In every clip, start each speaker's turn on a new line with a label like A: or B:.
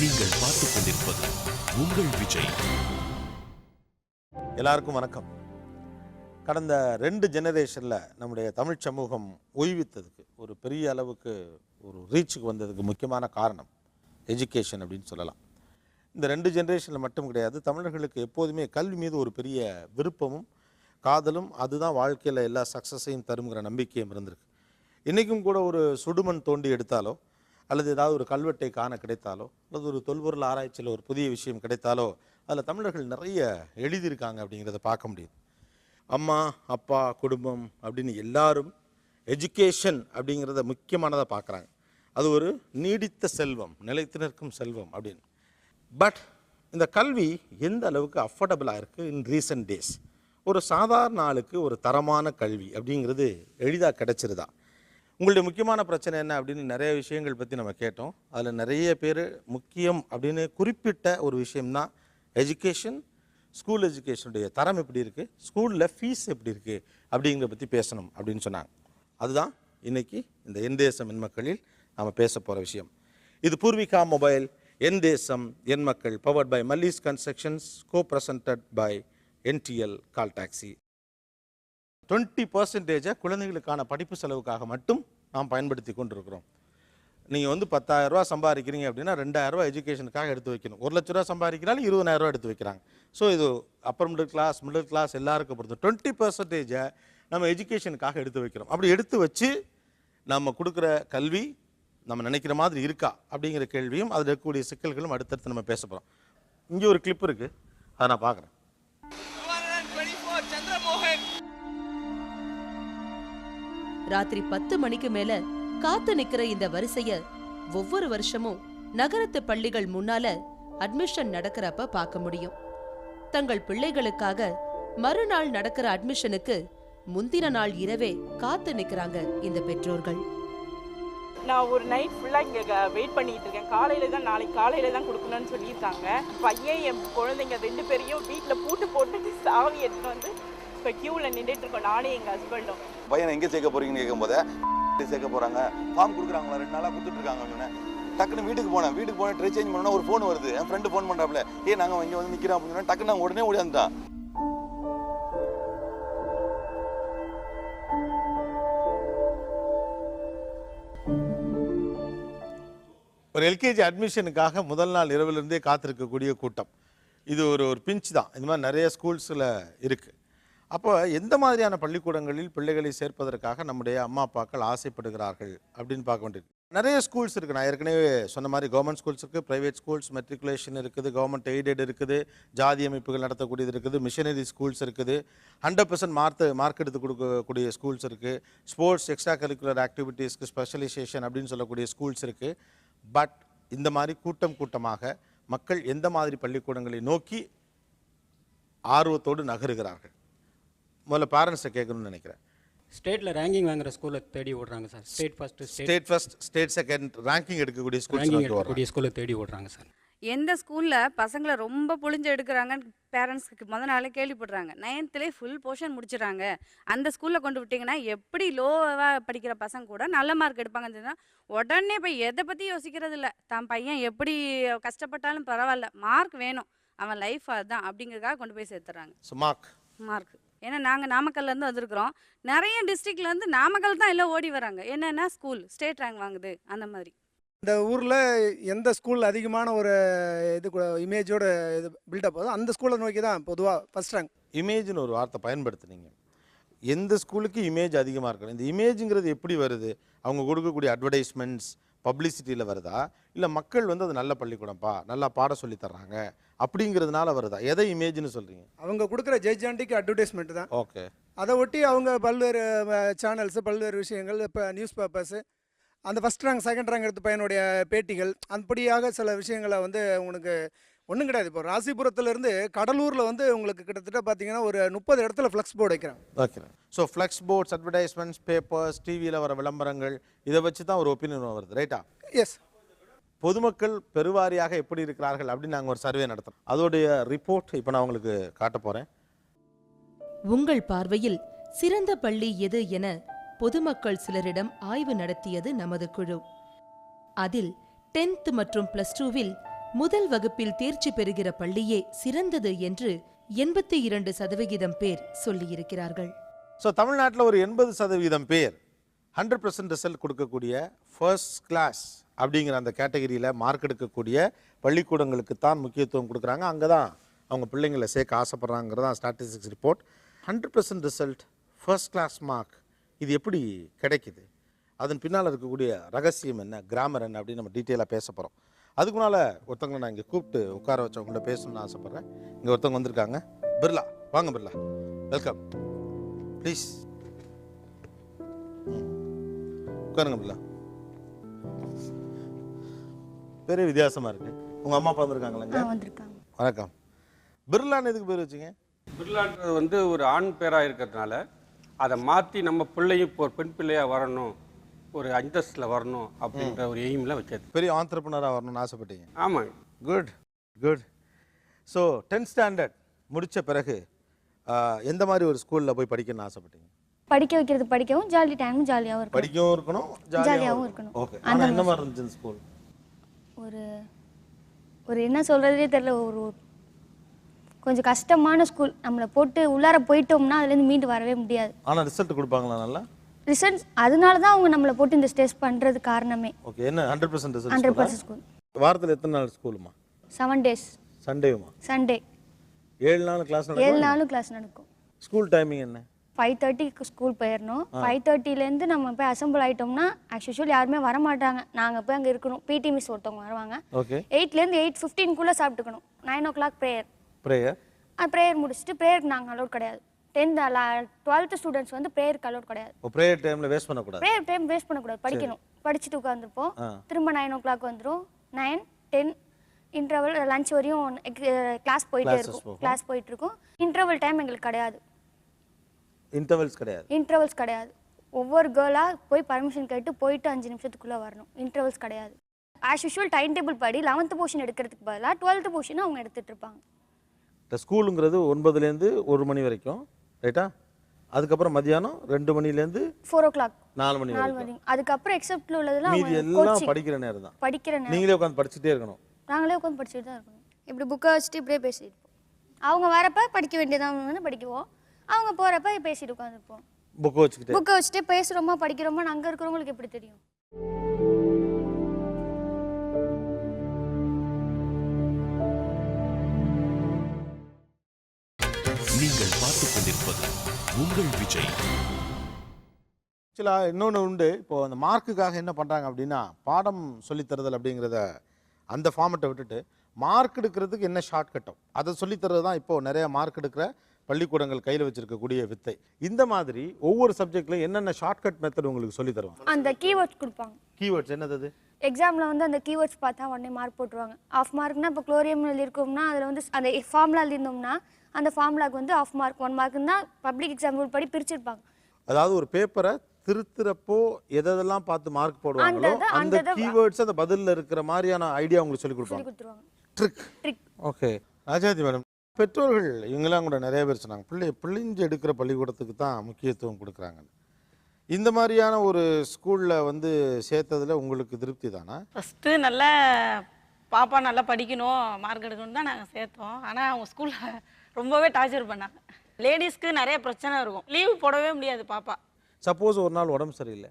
A: நீங்கள் பார்த்துக் கொண்டிருப்பது உங்கள் விஜய்.
B: எல்லாருக்கும் வணக்கம். கடந்த 2 ஜெனரேஷனில் நம்முடைய தமிழ் சமூகம் ஓய்வித்ததுக்கு ஒரு பெரிய அளவுக்கு ஒரு ரீச்சுக்கு வந்ததுக்கு முக்கியமான காரணம் எஜுகேஷன் அப்படின்னு சொல்லலாம். இந்த 2 ஜெனரேஷனில் மட்டும் கிடையாது, தமிழர்களுக்கு எப்போதுமே கல்வி மீது ஒரு பெரிய விருப்பமும் காதலும், அதுதான் வாழ்க்கையில் எல்லா சக்ஸஸையும் தருங்கிற நம்பிக்கையும் இருந்திருக்கு. இன்றைக்கும் கூட ஒரு சுடுமண் தோண்டி எடுத்தாலோ அல்லது ஏதாவது ஒரு கல்வெட்டை காண கிடைத்தாலோ அல்லது ஒரு தொல்பொருள் ஆராய்ச்சியில் ஒரு புதிய விஷயம் கிடைத்தாலோ அதில் தமிழர்கள் நிறைய எழுதியிருக்காங்க அப்படிங்கிறத பார்க்க முடியுது. அம்மா அப்பா குடும்பம் அப்படின்னு எல்லாரும் எஜுகேஷன் அப்படிங்கிறத முக்கியமானதாக பார்க்குறாங்க. அது ஒரு நீடித்த செல்வம், நிலைத்து நிற்கும் செல்வம் அப்படின்னு. பட் இந்த கல்வி எந்த அளவுக்கு அஃபோர்டபுளாக இருக்குது இன் ரீசன்ட் டேஸ்? ஒரு சாதாரண ஆளுக்கு ஒரு தரமான கல்வி அப்படிங்கிறது எளிதாக கிடைச்சிருதா? உங்களுடைய முக்கியமான பிரச்சனை என்ன அப்படின்னு நிறைய விஷயங்கள் பற்றி நம்ம கேட்டோம். அதில் நிறைய பேர் முக்கியம் அப்படின்னு குறிப்பிட்ட ஒரு விஷயம்தான் எஜுகேஷன். ஸ்கூல் எஜுகேஷனுடைய தரம் எப்படி இருக்குது, ஸ்கூலில் ஃபீஸ் எப்படி இருக்குது அப்படிங்கிறத பற்றி பேசணும் அப்படின்னு சொன்னாங்க. அதுதான் இன்றைக்கி இந்த என் தேசம் என் மக்களில் நாம் பேச போகிற விஷயம். இது பூர்விகா மொபைல் என் தேசம் என் மக்கள், powered by Mallees constructions, co presented by NTL call taxi. 20% குழந்தைகளுக்கான படிப்பு செலவுக்காக மட்டும் நாம் பயன்படுத்தி கொண்டிருக்கிறோம். நீங்கள் 10,000 ரூபா சம்பாதிக்கிறீங்க அப்படின்னா 2,000 ரூபா எஜுகேஷனுக்காக எடுத்து வைக்கணும். 1 லட்ச ரூபா சம்பாதிக்கிறாலும் 20,000 ரூபா எடுத்து வைக்கிறாங்க. ஸோ இது அப்பர் மிடில் கிளாஸ் எல்லாருக்கும் பொறுத்து 20% நம்ம எஜுகேஷனுக்காக எடுத்து வைக்கிறோம். அப்படி எடுத்து வச்சு நம்ம கொடுக்குற கல்வி நம்ம நினைக்கிற மாதிரி இருக்கா அப்படிங்கிற கேள்வியும் அதில் இருக்கக்கூடிய சிக்கல்களும் அடுத்தடுத்து நம்ம பேச போகிறோம். இங்கே ஒரு கிளிப் இருக்குது, அதை நான் பார்க்குறேன்.
C: ராத்திரி 10 மணிக்கு மேல காத்து நிக்கிற இந்த வரிசைய ஒவ்வொரு வருஷமும் நகரத்து பள்ளிகள் முன்னால அட்மிஷன் நடக்கிறப்ப பார்க்க முடியும். தங்கள் பிள்ளைகளுக்காக மறுநாள் நடக்கிற அட்மிஷனுக்கு முந்தின நாள் இரவே காத்து நிக்கிறாங்க இந்த பெற்றோர்கள்.
D: நான் ஒரு நைட் ஃபுல்லாக இங்கே வெயிட் பண்ணிட்டு இருக்கேன். நாளைக்கு காலையில் தான் கொடுக்கணும்னு சொல்லியிருக்காங்க. பையன் என் குழந்தைங்க 2 பேரையும் வீட்டில் பூட்டு போட்டு சாவி எடுத்துகிட்டு வந்து இப்போ க்யூவில் நின்றுட்டு இருக்கோம், நானே எங்கள் ஹஸ்பண்டும்.
E: பையனை எங்கே சேர்க்க போறீங்கன்னு கேட்கும்போது சேர்க்க போகிறாங்க, ஃபார்ம் கொடுக்குறாங்களா 2 நாளாக கொடுத்துட்டு இருக்காங்க. டக்குன்னு வீட்டுக்கு போனேன் ட்ரெஸ் சேஞ்ச் பண்ணோன்னா ஒரு ஃபோன் வருது. என் ஃப்ரெண்டு ஃபோன் பண்ணுறாப்புல, நாங்கள் இங்கே வந்து நிற்கிறோம் அப்படின்னு டக்குன்னு நாங்கள் உடனே ஓடியாந்துட்டான்.
B: ஒரு எல்கேஜி அட்மிஷனுக்காக முதல் நாள் இரவிலிருந்தே காத்திருக்கக்கூடிய கூட்டம். இது ஒரு பிஞ்ச் தான். இந்த மாதிரி நிறைய ஸ்கூல்ஸில் இருக்குது. அப்போ எந்த மாதிரியான பள்ளிக்கூடங்களில் பிள்ளைகளை சேர்ப்பதற்காக நம்முடைய அம்மா அப்பாக்கள் ஆசைப்படுகிறார்கள் அப்படின்னு பார்க்க வேண்டியது. நிறைய ஸ்கூல்ஸ் இருக்குது. நான் ஏற்கனவே சொன்ன மாதிரி கவர்மெண்ட் ஸ்கூல்ஸ் இருக்குது, ப்ரைவேட் ஸ்கூல்ஸ், மெட்ரிகுலேஷன் இருக்குது, கவர்மெண்ட் எய்டட் இருக்குது, ஜாதி அமைப்புகள் நடத்தக்கூடியது இருக்குது, மிஷனரி ஸ்கூல்ஸ் இருக்குது, 100% மார்க் எடுத்து கொடுக்கக்கூடிய ஸ்கூல்ஸ் இருக்குது, ஸ்போர்ட்ஸ் எக்ஸ்ட்ரா கரிக்குலர் ஆக்டிவிட்டீஸ்க்கு ஸ்பெஷலைசேஷன் அப்படின்னு சொல்லக்கூடிய ஸ்கூல்ஸ் இருக்குது. பட் இந்த மாதிரி கூட்டமாக மக்கள் எந்த மாதிரி பள்ளிக்கூடங்களை நோக்கி ஆர்வத்தோடு நகருகிறார்கள்? முதல்ல பேரண்ட்ஸை கேட்கணும்னு நினைக்கிறேன்.
F: ஸ்டேட்டில் ரேங்கிங் வாங்குற ஸ்கூலை தேடி ஓடுறாங்க sir. State first
B: state second ranking எடுக்கக்கூடிய
F: ஸ்கூலை தேடி ஓடுறாங்க சார்.
G: எந்த ஸ்கூலில் பசங்களை ரொம்ப புழிஞ்சு எடுக்கிறாங்கன்னு பேரண்ட்ஸ்க்கு முதல் நாளே கேள்விப்படுறாங்க. 9th full portion முடிச்சிடறாங்க. அந்த ஸ்கூலில் கொண்டு விட்டிங்கன்னா எப்படி லோவாக படிக்கிற பசங்க கூட நல்ல மார்க் எடுப்பாங்கன்னு சொன்னால் உடனே போய் எதை பற்றி யோசிக்கிறது இல்லை. தான் பையன் எப்படி கஷ்டப்பட்டாலும் பரவாயில்ல, மார்க் வேணும், அவன் லைஃப் அதுதான் அப்படிங்கிறதுக்காக கொண்டு போய் சேர்த்துறாங்க. மார்க் ஏன்னா நாங்கள் நாமக்கல்லேருந்து வந்திருக்கிறோம். நிறைய டிஸ்ட்ரிக்ட்லேருந்து நாமக்கல் தான் எல்லாம் ஓடி வராங்க. என்னென்னா ஸ்கூல் ஸ்டேட் ரேங்க் வாங்குது அந்த மாதிரி.
H: இந்த ஊரில் எந்த ஸ்கூல் அதிகமான ஒரு இமேஜோட இது பில்டப் ஆகுதோ அந்த ஸ்கூலை நோக்கி தான் பொதுவாக ஃபர்ஸ்ட் ரேங்க்.
B: இமேஜ்னு ஒரு வார்த்தை பயன்படுத்துனீங்க. எந்த ஸ்கூலுக்கு இமேஜ் அதிகமாக இருக்கணும். இந்த இமேஜுங்கிறது எப்படி வருது? அவங்க கொடுக்கக்கூடிய அட்வர்டைஸ்மெண்ட்ஸ் பப்ளிசிட்டியில் வருதா, இல்லை மக்கள் அது நல்ல பள்ளிக்கூடம்ப்பா, நல்லா பாட சொல்லி தர்றாங்க அப்படிங்கிறதுனால வருதா? எதை இமேஜ்னு சொல்கிறீங்க?
H: அவங்க கொடுக்குற ஜெய்ஜாண்டிக்கு அட்வர்டைஸ்மெண்ட் தான்.
B: ஓகே.
H: அதை ஒட்டி அவங்க பல்வேறு சேனல்ஸு, பல்வேறு விஷயங்கள், இப்போ நியூஸ் பேப்பர்ஸு, அந்த ஃபஸ்ட் ரேங்க் செகண்ட் ரேங்க் எடுத்த பையனுடைய பேட்டிகள், அப்படியாக சில விஷயங்களை உங்களுக்கு ஒன்றும் கிடையாது. இப்போ ராசிபுரத்துலேருந்து கடலூரில் உங்களுக்கு கிட்டத்தட்ட பார்த்தீங்கன்னா ஒரு 30 இடத்துல ஃப்ளெக்ஸ் போர்டு வைக்கிறேன்.
B: So flex boards, advertisements, papers, டிவியில் வர விளம்பரங்கள், இதை வச்சு தான் ஒரு ஒப்பீனியன் வருது, ரைட்டா?
H: எஸ்.
B: பொதுமக்கள் பெருவாரியாக எப்படி இருக்கிறார்கள் அப்படின்னு நாங்கள் ஒரு சர்வே நடத்துகிறோம். அதோடைய ரிப்போர்ட் இப்போ நான் உங்களுக்கு காட்ட போகிறேன்.
C: உங்கள் பார்வையில் சிறந்த பள்ளி எது என பொதுமக்கள் சிலரிடம் ஆய்வு நடத்தியது நமது குழு. அதில் 10th மற்றும் +2வில் முதல் வகுப்பில் தேர்ச்சி பெறுகிற பள்ளியே சிறந்தது என்று 82% பேர் சொல்லியிருக்கிறார்கள்.
B: ஸோ தமிழ்நாட்டில் ஒரு 80% பேர் 100% ரிசல்ட் கொடுக்கக்கூடிய ஃபர்ஸ்ட் கிளாஸ் அப்படிங்கிற அந்த கேட்டகரியில் மார்க் எடுக்கக்கூடிய பள்ளிக்கூடங்களுக்கு தான் முக்கியத்துவம் கொடுக்குறாங்க. அங்கே தான் அவங்க பிள்ளைங்களை சேர்க்க ஆசைப்பட்றாங்கிறது தான் statistics report. 100% result, first class mark, இது எப்படி கிடைக்குது, அதன் பின்னால் இருக்கக்கூடிய ரகசியம் என்ன, கிராமர் என்ன அப்படின்னு நம்ம டீட்டெயிலாக பேச போகிறோம். அதுக்கு முன்னால் ஒருத்தவங்களை நான் இங்கே கூப்பிட்டு உட்கார வச்சவங்கள்ட்ட பேசணும்னு ஆசைப்பட்றேன். இங்கே ஒருத்தவங்க வந்திருக்காங்க, பிர்லா. வாங்க பிர்லா, வெல்கம், ப்ளீஸ் உட்காருங்க பிர்லா. பேரே வித்தியாசமாக இருக்கு. உங்கள் அம்மா அப்பா வந்திருக்காங்களா? வணக்கம். பிர்லான்னு எதுக்கு பேர் வச்சிங்க?
I: பிர்லான்றது வந்து ஒரு ஆண் பேராக இருக்கிறதுனால அதை மாற்றி நம்ம பிள்ளையும் இப்போ ஒரு பெண் பிள்ளையாக வரணும், ஒரு அந்தஸ்தில் வரணும் அப்படின்ற ஒரு எய்மில் வச்சது.
B: பெரிய ஆண்டர்ப்ரனராக வரணும்னு ஆசைப்பட்டீங்க?
I: ஆமாங்க.
B: Good good. So 10th standard முடித்த பிறகு எந்த மாதிரி ஒரு ஸ்கூலில் போய் படிக்கணும்னு ஆசைப்பட்டீங்க?
J: படிக்க வைக்கிறது படிக்கவும், ஜாலி டைமும் ஜாலியாகவும் இருக்கும்.
B: படிக்கவும் இருக்கணும், ஜாலியாகவும் இருக்கணும். ஓகே. ஆனால் என்ன மாதிரி இருந்துச்சு ஸ்கூல்?
J: ஒரு ஒரு என்ன சொல்கிறதே தெரியல, ஒரு கொஞ்சம் கஷ்டமான ஸ்கூல். நம்மளை போட்டு உள்ளார போயிட்டோம்னா அதுலேருந்து மீண்டு வரவே முடியாது.
B: ஆனால் ரிசல்ட் கொடுப்பாங்களா நல்லா?
J: ரிசல்ட்ஸ் அதனால தான் அவங்க நம்மளை போட்டு இந்த ஸ்டேஜ் பண்ணுறது காரணமே.
B: ஓகே. என்ன 100% ரிசல்ட்?
J: 100% ஸ்கூல்.
B: வாரத்தில் எத்தனை நாள் ஸ்கூலுமா?
J: 7 days.
B: சண்டேவுமா?
J: சண்டே
B: 7 நாள் கிளாஸ் நடக்கும்.
J: 7 நாளும் கிளாஸ் நடக்கும்.
B: ஸ்கூல் டைமிங் என்ன?
J: 5:30க்கு ஸ்கூல் போயிடணும். 5:30லேருந்து நம்ம போய் அசம்பிள் ஆகிட்டோம்னா ஆக்சுவலி யாருமே வரமாட்டாங்க. நாங்கள் போய் அங்கே இருக்கணும். பிடி மிஸ் ஒருத்தவங்க வருவாங்க.
B: ஓகே.
J: 8லேருந்து 8:15க்குள்ளே சாப்பிட்டுக்கணும். 9 o'clock prayer. ப்ரேயர் முடிச்சுட்டு ப்ரேயருக்கு நாங்கள் அலோட் கிடையாது. 12th ஸ்டூடெண்ட்ஸ் வந்து ப்ரேயருக்கு அலோட் கிடையாது.
B: ப்ரேயர் டைமில் வேஸ்ட் பண்ணக்கூடாது.
J: ப்ரேயர் டைம் வேஸ்ட் பண்ணக்கூடாது, படிக்கணும். படிச்சுட்டு உட்காந்துருப்போம். திரும்ப 9 o'clock வந்துடும். 9, 10 இன்டர்வல், லஞ்ச் வரையும் கிளாஸ் போயிட்டே இருக்கும். இன்டர்வல் டைம் எங்களுக்கு கிடையாது. இன்டர்வல்ஸ் கிடையாது. ஒவ்வொரு கேர்ளாக போய் பர்மிஷன் கேட்டு போயிட்டு 5 நிமிஷத்துக்குள்ளே வரணும். இன்டர்வல்ஸ் கிடையாது. ஆஸ் யூஷுவல் டைம் டேபிள் படி 11th போர்ஷன் எடுக்கிறதுக்கு பதிலாக 12th போர்ஷன் அவங்க எடுத்துகிட்டு இருப்பாங்க.
B: இந்த ஸ்கூலுங்கிறது 9லேருந்து 1 மணி வரைக்கும், ரைட்டா? அதுக்கப்புறம் மதியானம் 2 மணிலேருந்து
J: 4 o'clock
B: 4 மணி வரைக்கும்.
J: அதுக்கப்புறம் எக்ஸப்ட்ல உள்ளதெல்லாம்
B: மீதி எல்லாம் படிக்கிற நேரம் தான். நீங்களே உட்காந்து படிச்சுட்டே இருக்கணும்.
J: நாங்களே உட்காந்து படிச்சுட்டு தான் இருக்கணும். இப்படி புக்கை வச்சுட்டு இப்படியே பேசிட்டு இருப்போம். அவங்க வரப்ப படிக்க வேண்டியதான் படிக்குவோம், அவங்க போகிறப்ப பேசிட்டு உட்காந்துருப்போம். புக்கை வச்சுட்டு பேசுகிறோமா படிக்கிறோமா அங்கே இருக்கிறவங்களுக்கு எப்படி தெரியும்?
A: நீங்கள் பார்த்துக் கொண்டிருப்பது உங்கள் விஜய்.
B: ஆக்சுவலாக இன்னொன்று உண்டு. இப்போது அந்த மார்க்குக்காக என்ன பண்ணுறாங்க அப்படின்னா, பாடம் சொல்லித்தருதல் அப்படிங்கிறத அந்த ஃபார்மெட்டை விட்டுட்டு மார்க் எடுக்கிறதுக்கு என்ன ஷார்ட் கட்டும் அதை சொல்லித்தரது தான் இப்போது நிறைய மார்க் எடுக்கிற பள்ளிக்கூடங்கள் கையில் வச்சிருக்கக்கூடிய வித்தை. இந்த மாதிரி ஒவ்வொரு சப்ஜெக்ட்லையும் என்னென்ன ஷார்ட்கட் மெத்தட் உங்களுக்கு சொல்லி தருவாங்க?
J: அந்த கீவேர்ட்ஸ் கொடுப்பாங்க.
B: கீவேர்ட்ஸ் என்னது?
J: எக்ஸாமில் வந்து அந்த கீவேர்ட்ஸ் பார்த்தா உடனே மார்க் போட்டுருவாங்க. ஆஃப் மார்க்னா இப்போ குளோரியம் எழுதியிருக்கோம்னா அதில் வந்து அந்த ஃபார்முலா எழுதிருந்தோம்னா அந்த ஃபார்முலாவுக்கு வந்து ஆஃப் மார்க் 1 மார்க்குன்னு தான் பப்ளிக் எக்ஸாம் ரூல் படி பிரிச்சிருப்பாங்க.
B: அதாவது ஒரு பேப்பரை திருத்துறப்போ எதெல்லாம் பார்த்து மார்க் போடுவாங்களோ அந்த கீவேர்ட்ஸ் அந்த பதிலில் இருக்கிற மாதிரியான ஐடியா உங்களுக்கு சொல்லி கொடுப்பாங்க. ட்ரிக். ஓகே. ராஜாதி மேடம், பெற்றோர்கள் இவங்கெல்லாம் கூட நிறைய பேர் சொன்னாங்க பிள்ளைஞ்சு எடுக்கிற பள்ளிக்கூடத்துக்கு தான் முக்கியத்துவம் கொடுக்குறாங்க. இந்த மாதிரியான ஒரு ஸ்கூலில் வந்து சேர்த்ததில் உங்களுக்கு திருப்தி தானா?
K: ஃபஸ்ட்டு நல்லா பாப்பா நல்லா படிக்கணும், மார்க் எடுக்கணும் தான் நாங்கள் சேர்த்தோம். ஆனால் அவங்க ஸ்கூலில் ரொம்பவே டார்ச்சர் பண்ணாங்க. லேடிஸ்க்கு நிறைய பிரச்சனை இருக்கும், லீவு போடவே முடியாது பாப்பா.
B: சப்போஸ் ஒரு நாள் உடம்பு சரியில்லை,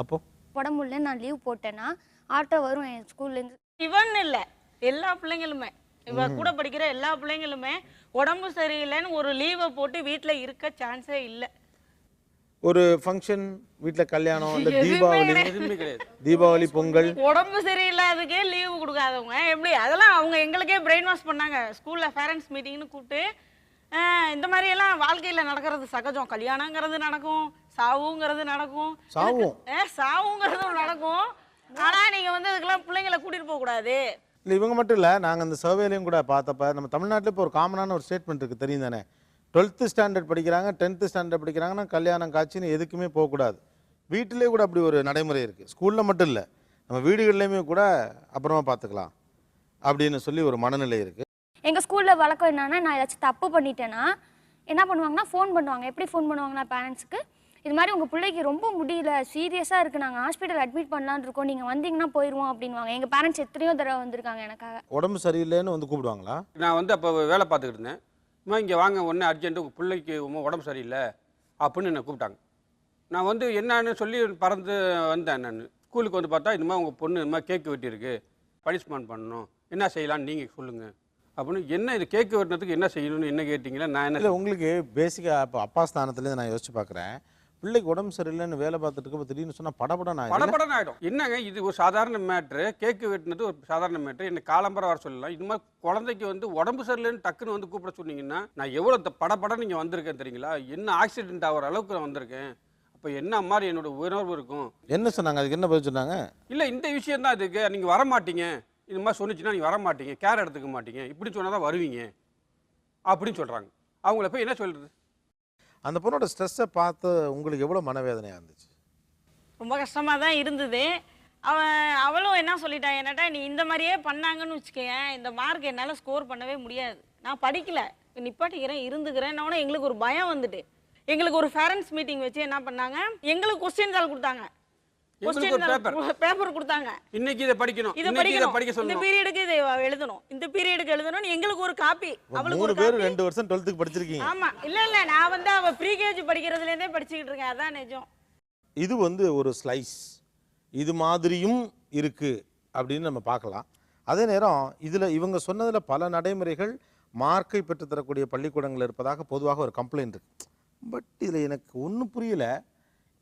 B: அப்போ
J: உடம்பு இல்லை நான் லீவ் போட்டேன்னா ஆட்டோ வரும் என் ஸ்கூல்லேருந்து.
K: இவன் இல்லை, எல்லா பிள்ளைங்களுமே, இவ கூட படிக்கிற எல்லா பிள்ளைங்களுமே உடம்பு சரியில்லைன்னு ஒரு லீவை போட்டு வீட்டில் இருக்க சான்ஸே இல்லை.
B: ஒரு ஃபங்க்ஷன், வீட்டில் கல்யாணம், இந்த தீபாவளி பொங்கல்,
K: உடம்பு சரியில்லாததுக்கே லீவு கொடுக்காதவங்க எப்படி? அதெல்லாம் அவங்க எங்களுக்கே பிரெயின் வாஷ் பண்ணாங்க. ஸ்கூலில் பேரண்ட்ஸ் மீட்டிங்னு கூப்பிட்டு இந்த மாதிரியெல்லாம் வாழ்க்கையில் நடக்கிறது சகஜம். கல்யாணங்கிறது நடக்கும், சாவுங்கிறது நடக்கும், சாவுங்கிறதும் நடக்கும். ஆனால் நீங்கள் வந்து அதுக்கெல்லாம் பிள்ளைங்களை கூட்டிகிட்டு போகக்கூடாது.
B: இல்லை இவங்க மட்டும் இல்லை, நாங்கள் அந்த சர்வேலையும் கூட பார்த்தப்ப நம்ம தமிழ்நாட்டில் இப்போ ஒரு காமனான ஒரு ஸ்டேட்மெண்ட் இருக்குது, தெரியும் தானே? 12th ஸ்டாண்டர்ட் படிக்கிறாங்க, 10th ஸ்டாண்டர்ட் படிக்கிறாங்கன்னா கல்யாணம் காட்சின்னு எதுக்குமே போகக்கூடாது. வீட்டிலே கூட அப்படி ஒரு நடைமுறை இருக்குது. ஸ்கூலில் மட்டும் இல்லை, நம்ம வீடுகள்லேயுமே கூட அப்புறமா பார்த்துக்கலாம் அப்படின்னு சொல்லி ஒரு மனநிலை இருக்குது.
J: எங்கள் ஸ்கூலில் வழக்கம் என்னன்னா, நான் ஏதாச்சும் தப்பு பண்ணிட்டேன்னா என்ன பண்ணுவாங்கன்னா ஃபோன் பண்ணுவாங்க. எப்படி ஃபோன் பண்ணுவாங்கன்னா பேரண்ட்ஸுக்கு இது மாதிரி உங்கள் பிள்ளைக்கு ரொம்ப முடியல, சீரியஸாக இருக்குது, நாங்கள் ஹாஸ்பிட்டல் அட்மிட் பண்ணலான்னு இருக்கோம், நீங்கள் வந்தீங்கன்னா போயிடுவோம் அப்படின்வாங்க. எங்கள் பேரண்ட்ஸ் எத்தனையோ தடவை வந்திருக்காங்க எனக்காக.
B: உடம்பு சரியில்லைன்னு வந்து கூப்பிடுவாங்களா?
I: நான் வந்து அப்போ வேலை பார்த்துக்கிட்டு இருந்தேன். இம்மா இங்கே வாங்க, ஒன்று அர்ஜென்ட்டு உங்கள் பிள்ளைக்கு உடம்பு சரியில்லை அப்படின்னு என்னை கூப்பிட்டாங்க. நான் வந்து என்னன்னு சொல்லி பறந்து வந்தேன். நான் ஸ்கூலுக்கு வந்து பார்த்தா இந்த மாதிரி உங்கள் பொண்ணு இந்த மாதிரி கேக்கு வெட்டியிருக்கு, பனிஷ்மெண்ட் பண்ணணும், என்ன செய்யலான்னு நீங்கள் சொல்லுங்கள் அப்படின்னு. என்ன இது கேக்கு வெட்டினதுக்கு என்ன செய்யணும்னு என்ன கேட்டிங்களா? நான் என்ன
B: இல்லை, உங்களுக்கு பேசிக்காக இப்போ அப்பா ஸ்தானத்துலேருந்து நான் யோசிச்சு பார்க்குறேன். பிள்ளைக்கு உடம்பு சரியில்லைன்னு வேலை பார்த்துட்டு இருக்க திடீர்னு சொன்னால் படபடன்னு
I: ஆகிடும். என்னங்க இது ஒரு சாதாரண மேட்ரு, கேக்கு வெட்டினது ஒரு சாதாரண மேட்ரு, என்னை காலம்பரம் வர சொல்லலாம். இது மாதிரி குழந்தைக்கு வந்து உடம்பு சரியில்லைன்னு டக்குன்னு வந்து கூப்பிட சொன்னீங்கன்னா நான் எவ்வளோ படபடம் நீங்கள் வந்திருக்கேன் தெரியுங்களா? என்ன ஆக்சிடென்ட் ஆகிற அளவுக்கு நான் வந்திருக்கேன். அப்போ என்ன மாதிரி என்னோட உணர்வு இருக்கும்.
B: என்ன சொன்னாங்க? அதுக்கு என்ன பதில் சொன்னாங்க?
I: இல்லை, இந்த விஷயம் தான் இதுக்கு, நீங்கள் வர மாட்டீங்க, இது மாதிரி சொன்னிச்சுன்னா நீங்கள் வர மாட்டீங்க, கேர் எடுத்துக்க மாட்டீங்க, இப்படி சொன்னால் தான் வருவீங்க அப்படின்னு சொல்கிறாங்க. அவங்கள போய் என்ன சொல்கிறது?
B: அந்த பொண்ணோட ஸ்ட்ரெஸ்ஸை பார்த்து உங்களுக்கு எவ்வளோ மனவேதனையாக இருந்துச்சு?
K: ரொம்ப கஷ்டமாக தான் இருந்தது. அவளும் என்ன சொல்லிட்டா என்னட்டா, நீ இந்த மாதிரியே பண்ணாங்கன்னு வச்சுக்கேன், இந்த மார்க் என்னால் ஸ்கோர் பண்ணவே முடியாது, நான் படிக்கல, நிப்பாட்டிக்கிறேன், இருந்துக்கிறேன்னு. எங்களுக்கு ஒரு பயம் வந்துட்டு எங்களுக்கு ஒரு பேரண்ட்ஸ் மீட்டிங் வச்சு என்ன பண்ணாங்க, எங்களுக்கு கொஸ்டின் தாள் கொடுத்தாங்க, பேப்பர் கொடுத்தாங்க.
I: இன்னைக்கு இதை படிக்கணும், இதை படிக்க சொல்லணும்,
K: இந்த பீரியடுக்கு இதை எழுதணும், இந்த பீரியடுக்கு எழுதணும். எங்களுக்கு ஒரு காப்பி.
B: அவளுக்கு ஒரு பேர் 2 வருஷம் 12th படிச்சிருக்கீங்க.
K: ஆமா, இல்ல நான் வந்து அவ ப்ரீ கேஜி படிக்கிறதுல இருந்தே படிச்சிட்டு இருக்கேன். அதான் நிஜம்.
B: இது வந்து ஒரு ஸ்லைஸ், இது மாதிரியும் இருக்கு அப்படின்னு நம்ம பார்க்கலாம். அதே நேரம் இதில் இவங்க சொன்னதில் பல நடைமுறைகள் மார்க்கை பெற்றுத்தரக்கூடிய பள்ளிக்கூடங்கள் இருப்பதாக பொதுவாக ஒரு கம்ப்ளைண்ட் இருக்கு. பட் இதில் எனக்கு ஒன்றும் புரியல.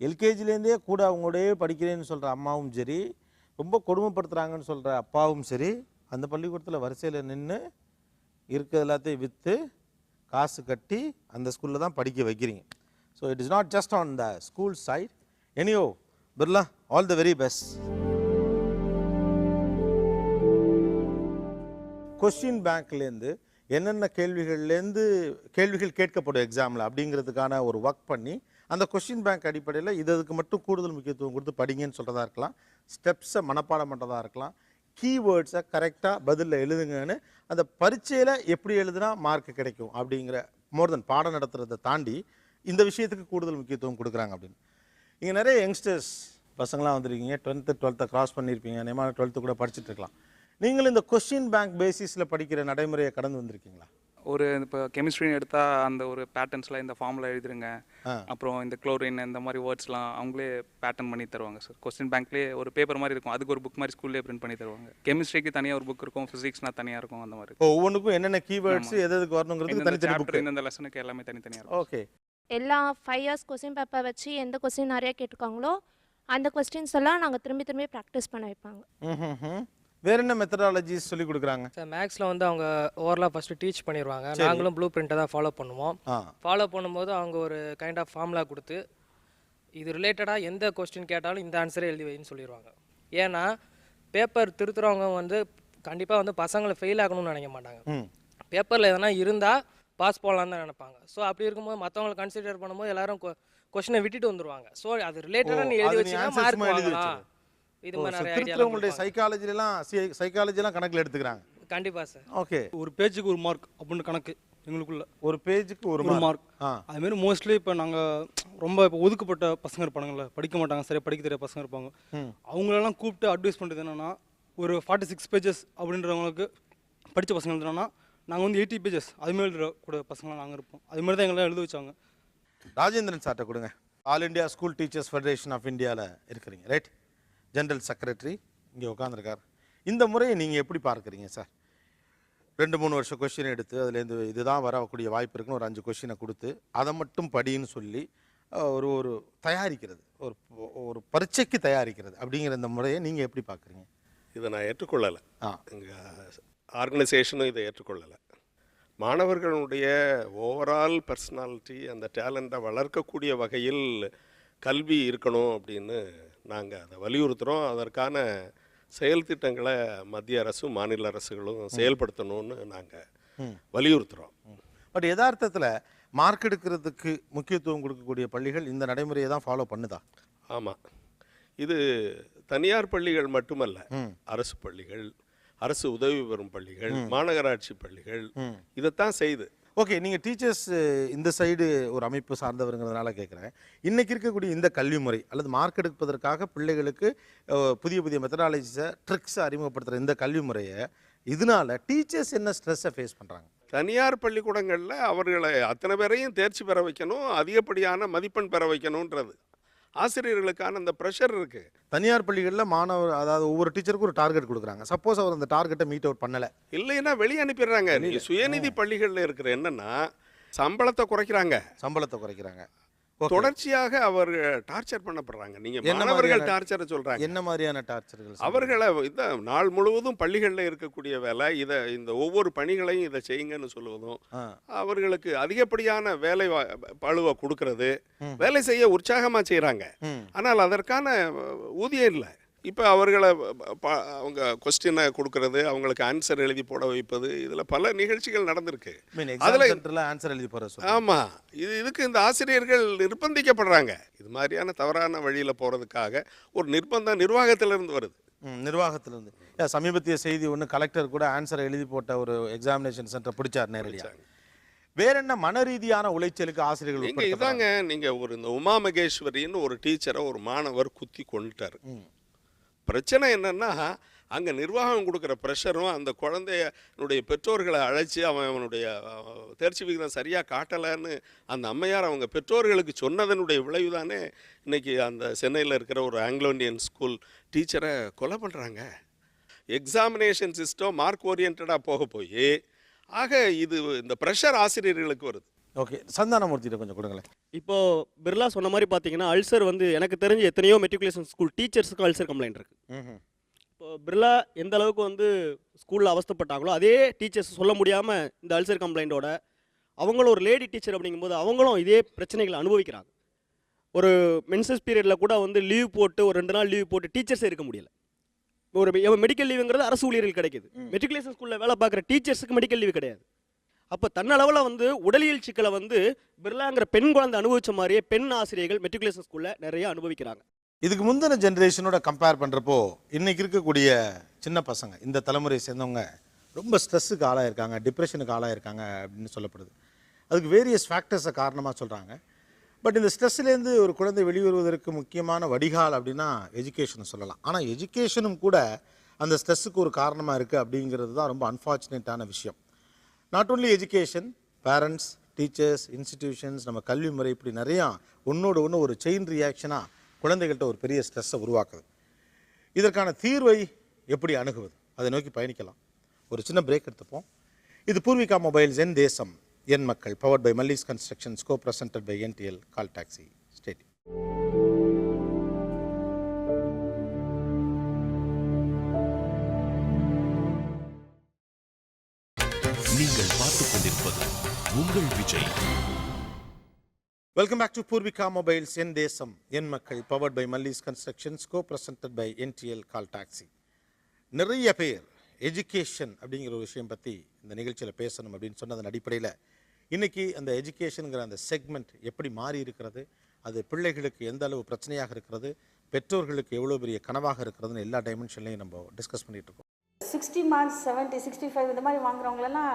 B: எல்கேஜிலேருந்தே கூட அவங்களோடய படிக்கிறேன்னு சொல்கிற அம்மாவும் சரி, ரொம்ப கொடுமைப்படுத்துகிறாங்கன்னு சொல்கிற அப்பாவும் சரி, அந்த பள்ளிக்கூடத்தில் வரிசையில் நின்று இருக்கிற எல்லாத்தையும் விற்று காசு கட்டி அந்த ஸ்கூலில் தான் படிக்க வைக்கிறீங்க. So it is not just on the school side. எனியோ Birla, all the very best. Question பேங்க்லேருந்து என்னென்ன கேள்விகள் கேட்கப்படும் எக்ஸாமில் அப்படிங்கிறதுக்கான ஒரு ஒர்க் பண்ணி அந்த கொஸ்டின் பேங்க் அடிப்படையில் இதுக்கு மட்டும் கூடுதல் முக்கியத்துவம் கொடுத்து படிங்கன்னு சொல்கிறதா இருக்கலாம், ஸ்டெப்ஸை மனப்பாடம் பண்ணுறதா இருக்கலாம், கீவேர்ட்ஸை கரெக்டாக பதிலில் எழுதுங்கன்னு அந்த பரீட்சையில் எப்படி எழுதுனா மார்க் கிடைக்கும் அப்படிங்கிற மோர் தென் பாடம் நடத்துகிறத தாண்டி இந்த விஷயத்துக்கு கூடுதல் முக்கியத்துவம் கொடுக்குறாங்க அப்படின்னு. இங்கே நிறைய யங்ஸ்டர்ஸ் பசங்களாம் வந்திருக்கீங்க, 10th 12th கிராஸ் பண்ணியிருப்பீங்க, நேமான 12th கூட படிச்சுட்டு இருக்கலாம். நீங்கள் இந்த கொஸ்டின் பேங்க் பேசிஸில் படிக்கிற நடைமுறையை கடந்து வந்திருக்கீங்களா?
L: ஒரு இப்போ கெமிஸ்ட்ரின்னு எடுத்தால் அந்த ஒரு பேட்டர்ன்ஸில் இந்த ஃபார்மில் எழுதிருங்க, அப்புறம் இந்த குளோரின் இந்த மாதிரி வேர்ட்ஸ்லாம் அவங்களே பேட்டர்ன் பண்ணி தருவாங்க சார். கொஸ்டின் பேங்க்லேயே ஒரு பேப்பர் மாதிரி இருக்கும், அதுக்கு ஒரு புக் மாதிரி ஸ்கூல்லேயே பிரிண்ட் பண்ணி தருவாங்க. கெமிஸ்ட்ரிக்கு தனியாக ஒரு புக் இருக்கும், ஃபிசிக்ஸ்னா தனியாக இருக்கும், அந்த மாதிரி.
B: ஒவ்வொன்றுக்கும் என்னென்ன கீவேர்ட்ஸ் எதுக்கு வரணுங்கிறது தனித்தனி புக்,
L: இந்த லெசனுக்கு எல்லாமே தனித்தனியாக இருக்கும்.
B: ஓகே.
M: எல்லா 5 years கொஸ்டின் பேப்பர் வச்சு எந்த கொஸ்டின் நிறைய கேட்டிருக்காங்களோ அந்த கொஸ்டின்ஸ் எல்லாம் நாங்கள் திரும்பி ப்ராக்டிஸ் பண்ண வைப்பாங்க.
B: வேற என்ன மெத்தடாலஜிஸ் சொல்லி கொடுக்குறாங்க
F: சார்? மேக்ஸில் வந்து அவங்க ஓவரலாக ஃபஸ்ட்டு டீச் பண்ணிடுவாங்க, நாங்களும் ப்ளூ பிரிண்ட்டை தான் ஃபாலோ பண்ணுவோம். ஃபாலோ பண்ணும்போது அவங்க ஒரு கைண்ட் ஆஃப் ஃபார்முலா கொடுத்து இது ரிலேட்டடாக எந்த கொஸ்டின் கேட்டாலும் இந்த ஆன்சரே எழுதி வைன்னு சொல்லிடுவாங்க. ஏன்னா பேப்பர் திருத்துறவங்க வந்து கண்டிப்பாக வந்து பசங்களை ஃபெயில் ஆகணும்னு நினைக்க மாட்டாங்க, பேப்பரில் எதனா இருந்தால் பாஸ் போகலான்னு தான் நினைப்பாங்க. ஸோ அப்படி இருக்கும்போது மற்றவங்களை கன்சிடர் பண்ணும்போது எல்லாரும் கொஸ்டினை விட்டுட்டு வந்துடுவாங்க. ஸோ அது ரிலேட்டடாக நீ எழுதி வச்சுன்னா மார்க் வாங்கலாம். இது மாதிரி நிறைய ஐடியா உங்களுடைய
B: சைக்காலஜிலாம் கணக்கில் எடுத்துக்கிறாங்க.
F: கண்டிப்பாக சார்.
B: ஓகே.
N: ஒரு பேஜுக்கு ஒரு மார்க் அப்படின்னு கணக்கு எங்களுக்குள்ள,
B: ஒரு பேஜுக்கு ஒரு மார்க்.
N: அதுமாரி மோஸ்ட்லி இப்போ நாங்கள் ரொம்ப இப்போ ஒதுக்கப்பட்ட பசங்க இருப்பானுங்களே, படிக்க மாட்டாங்க, சரியாக படிக்க தெரிய பசங்க இருப்பாங்க, அவங்களெல்லாம் கூப்பிட்டு அட்வைஸ் பண்ணுறது என்னென்னா, ஒரு 46 pages அப்படின்றவங்களுக்கு படித்த பசங்க எழுதுனா நாங்கள் வந்து 80 pages அதுமாரி எழுதுகிற கூட பசங்களாம் நாங்கள் இருப்போம். அதுமாதிரி தான் எங்களாம் எழுத வச்சாங்க.
B: ராஜேந்திரன் சார்ட்ட கொடுங்க. All India school teachers federation of இந்தியாவில் இருக்கிறீங்க, ரைட்? ஜெனரல் செக்ரட்டரி இங்கே உட்காந்துருக்கார். இந்த முறையை நீங்கள் எப்படி பார்க்குறீங்க சார்? 2-3 வருஷம் கொஸ்டின் எடுத்து அதுலேருந்து இதுதான் வரக்கூடிய வாய்ப்பு இருக்குன்னு ஒரு 5 கொஸ்டினை கொடுத்து அதை மட்டும் படின்னு சொல்லி ஒரு தயாரிக்கிறது, ஒரு பரீட்சைக்கு தயாரிக்கிறது அப்படிங்கிற இந்த முறையை நீங்கள் எப்படி பார்க்குறீங்க?
O: இதை நான் ஏற்றுக்கொள்ளலை, எங்கள் ஆர்கனைசேஷனும் இதை ஏற்றுக்கொள்ளலை. மாணவர்களுடைய ஓவரால் பர்சனாலிட்டி, அந்த டேலண்ட்டை வளர்க்கக்கூடிய வகையில் கல்வி இருக்கணும் அப்படின்னு நாங்கள் அதை வலியுறுத்துகிறோம். அதற்கான செயல் திட்டங்களை மத்திய அரசும் மாநில அரசுகளும் செயல்படுத்தணும்னு நாங்கள் வலியுறுத்துகிறோம்.
B: பட் யதார்த்தத்தில் மார்க் எடுக்கிறதுக்கு முக்கியத்துவம் கொடுக்கக்கூடிய பள்ளிகள் இந்த நடைமுறையை தான் ஃபாலோ பண்ணுதா?
O: ஆமாம், இது தனியார் பள்ளிகள் மட்டுமல்ல, அரசு பள்ளிகள், அரசு உதவி பெறும் பள்ளிகள், மாநகராட்சி பள்ளிகள் இதைத்தான் செய்யுது.
B: ஓகே, நீங்கள் டீச்சர்ஸ் இந்த சைடு ஒரு அமைப்பு சார்ந்தவருங்கிறதுனால கேட்குறேன். இன்றைக்கி இருக்கக்கூடிய இந்த கல்வி முறை அல்லது மார்க் எடுப்பதற்காக பிள்ளைகளுக்கு புதிய புதிய மெத்தடாலஜிஸை ட்ரிக்ஸை அறிமுகப்படுத்துகிற இந்த கல்வி முறையை இதனால டீச்சர்ஸ் என்ன ஸ்ட்ரெஸ்ஸை ஃபேஸ் பண்ணுறாங்க?
O: தனியார் பள்ளிக்கூடங்களில் அவர்களை அத்தனை பேரையும் தேர்ச்சி பெற வைக்கணும், அதிகப்படியான மதிப்பெண் பெற வைக்கணுன்றது ஆசிரியர்களுக்கான அந்த ப்ரெஷர் இருக்குது.
B: தனியார் பள்ளிகளில் மாணவர், அதாவது ஒவ்வொரு டீச்சருக்கும் ஒரு டார்கெட் கொடுக்குறாங்க. சப்போஸ் அவர் அந்த டார்கெட்டை மீட் அவுட் பண்ணலை
O: இல்லைன்னா வெளியே அனுப்பிடுறாங்க. நீங்கள் சுயநிதி பள்ளிகளில் இருக்கிற என்னென்னா சம்பளத்தை குறைக்கிறாங்க. தொடர்ச்சியாக அவர் டார்ச்சர் பண்ணப்படுறாங்க. நீங்கள் மாணவர்கள் டார்ச்சரை சொல்கிறாங்க.
B: என்ன மாதிரியான டார்ச்சர்கள்?
O: அவர்களை இந்த நாள் முழுவதும் பள்ளிகளில் இருக்கக்கூடிய வேலை இந்த ஒவ்வொரு பணிகளையும் இதை செய்யுங்கன்னு சொல்லுவதும், அவர்களுக்கு அதிகப்படியான வேலை பளுவை கொடுக்கறது, வேலை செய்ய உற்சாகமாக செய்கிறாங்க. ஆனால் அதற்கான ஊதியம் இல்லை. இப்போ அவர்களை அவங்க கொஸ்டினை கொடுக்கறது, அவங்களுக்கு ஆன்சர் எழுதி போட வைப்பது, இதில் பல நிகழ்ச்சிகள் நடந்திருக்கு.
B: அதில் ஆன்சர் எழுதி போகிற,
O: ஆமாம், இதுக்கு இந்த ஆசிரியர்கள் நிர்பந்திக்கப்படுறாங்க. இது மாதிரியான தவறான வழியில் போகிறதுக்காக ஒரு நிர்பந்தம் நிர்வாகத்திலிருந்து வருது.
B: நிர்வாகத்திலிருந்து சமீபத்திய செய்தி ஒன்று, கலெக்டர் கூட ஆன்சரை எழுதி போட்ட ஒரு எக்ஸாமினேஷன் சென்டர் பிடிச்சார் நேரடியாக. வேற என்ன மன ரீதியான உளைச்சலுக்கு ஆசிரியர்கள்
O: நீங்கள் இதாங்க, நீங்கள் இந்த உமா மகேஸ்வரின்னு ஒரு டீச்சரை ஒரு மாணவர் குத்தி கொண்டுட்டார். பிரச்சனை என்னன்னா, அங்கே நிர்வாகம் கொடுக்குற ப்ரெஷரும் அந்த குழந்தையனுடைய பெற்றோர்களை அழைச்சி அவனுடைய தேர்ச்சி விகிதம் சரியாக காட்டலைன்னு அந்த அம்மையார் அவங்க பெற்றோர்களுக்கு சொன்னதனுடைய விளைவு தானே இன்றைக்கி அந்த சென்னையில் இருக்கிற ஒரு ஆங்கிலோ இண்டியன் ஸ்கூல் டீச்சரை கொலை பண்ணுறாங்க. எக்ஸாமினேஷன் சிஸ்டம் மார்க் ஓரியன்டாக போய் ஆக இது இந்த ப்ரெஷர் ஆசிரியர்களுக்கு வருது.
B: ஓகே, சந்தானமூர்த்திகிட்ட கொஞ்சம் கொடுங்களேன்.
P: இப்போது பிர்லா சொன்ன மாதிரி பார்த்தீங்கன்னா, அல்சர் வந்து எனக்கு தெரிஞ்சு எத்தனையோ மெட்ரிகுலேஷன் ஸ்கூல் டீச்சர்ஸுக்கும் அல்சர் கம்ப்ளைண்ட் இருக்குது. இப்போ பிர்லா எந்த அளவுக்கு வந்து ஸ்கூலில் அவஸ்தப்பட்டாங்களோ அதே டீச்சர்ஸ் சொல்ல முடியாமல் இந்த அல்சர் கம்ப்ளைண்ட்டோட அவங்களும் ஒரு லேடி டீச்சர் அப்படிங்கும்போது அவங்களும் இதே பிரச்சனைகளை அனுபவிக்கிறாங்க. ஒரு மென்சஸ் பீரியடில் கூட வந்து லீவ் போட்டு ஒரு 2 நாள் லீவ் போட்டு டீச்சர்ஸே இருக்க முடியல. ஒரு மெடிக்கல் லீவுங்கிறது அரசு ஊழியர்கள் கிடைக்குது. மெட்ரிகுலேஷன் ஸ்கூலில் வேலை பார்க்குற டீச்சர்ஸுக்கு மெடிக்கல் லீவு கிடையாது. அப்போ தன்னளவில் வந்து உடலியல் சிக்கலை வந்து பிர்லாங்கிற பெண் குழந்தை அனுபவித்த மாதிரியே பெண் ஆசிரியர்கள் மெட்ரிகுலேஷன் ஸ்கூலில் நிறைய அனுபவிக்கிறாங்க.
B: இதுக்கு முந்தின ஜென்ரேஷனோட கம்பேர் பண்ணுறப்போ இன்றைக்கி இருக்கக்கூடிய சின்ன பசங்க, இந்த தலைமுறையை சேர்ந்தவங்க ரொம்ப ஸ்ட்ரெஸ்ஸுக்கு ஆளாயிருக்காங்க, டிப்ரெஷனுக்கு ஆளாயிருக்காங்க அப்படின்னு சொல்லப்படுது. அதுக்கு வேரியஸ் ஃபேக்டர்ஸை காரணமாக சொல்கிறாங்க. பட் இந்த ஸ்ட்ரெஸ்லேருந்து ஒரு குழந்தை வெளிவருவதற்கு முக்கியமான வடிகால் அப்படின்னா எஜுகேஷனை சொல்லலாம். ஆனால் எஜுகேஷனும் கூட அந்த ஸ்ட்ரெஸ்ஸுக்கு ஒரு காரணமாக இருக்குது அப்படிங்கிறது தான் ரொம்ப அன்ஃபார்ச்சுனேட்டான விஷயம். Not only education, parents, teachers, institutions, நம்ம கல்வி முறை, இப்படி நிறையா ஒன்றோடு ஒன்று ஒரு செயின் ரியாக்ஷனாக குழந்தைகள்கிட்ட ஒரு பெரிய ஸ்ட்ரெஸ்ஸை உருவாக்குது. இதற்கான தீர்வை எப்படி அணுகுவது, அதை நோக்கி பயணிக்கலாம். ஒரு சின்ன பிரேக் எடுத்துப்போம். இது பூர்விகா மொபைல்ஸ் என் தேசம் என் மக்கள், powered by Mallees constructions, co presented by NTL call taxi state.
A: நீங்கள் பார்த்துக் கொண்டிருப்பது உங்கள் Vijay.
B: Welcome back to Poorvika mobiles என் தேசம் என் மக்கள், powered by Mallees constructions, co presented by NTL call taxi. நிறைய பேர் எஜுகேஷன் அப்படிங்கிற ஒரு விஷயம் பற்றி இந்த நிகழ்ச்சியில் பேசணும் அப்படின்னு சொன்னதன் அடிப்படையில் இன்றைக்கி அந்த எஜுகேஷனுங்கிற அந்த செக்மெண்ட் எப்படி மாறி இருக்கிறது, அது பிள்ளைகளுக்கு எந்த அளவு பிரச்சனையாக இருக்கிறது, பெற்றோர்களுக்கு எவ்வளோ பெரிய கனவாக இருக்கிறதுன்னு எல்லா டைமென்ஷன்லையும் நம்ம டிஸ்கஸ் பண்ணிகிட்டு இருக்கோம்.
Q: 60 மார்க்ஸ் 70 65 இந்த மாதிரி வாங்குறவங்களெல்லாம்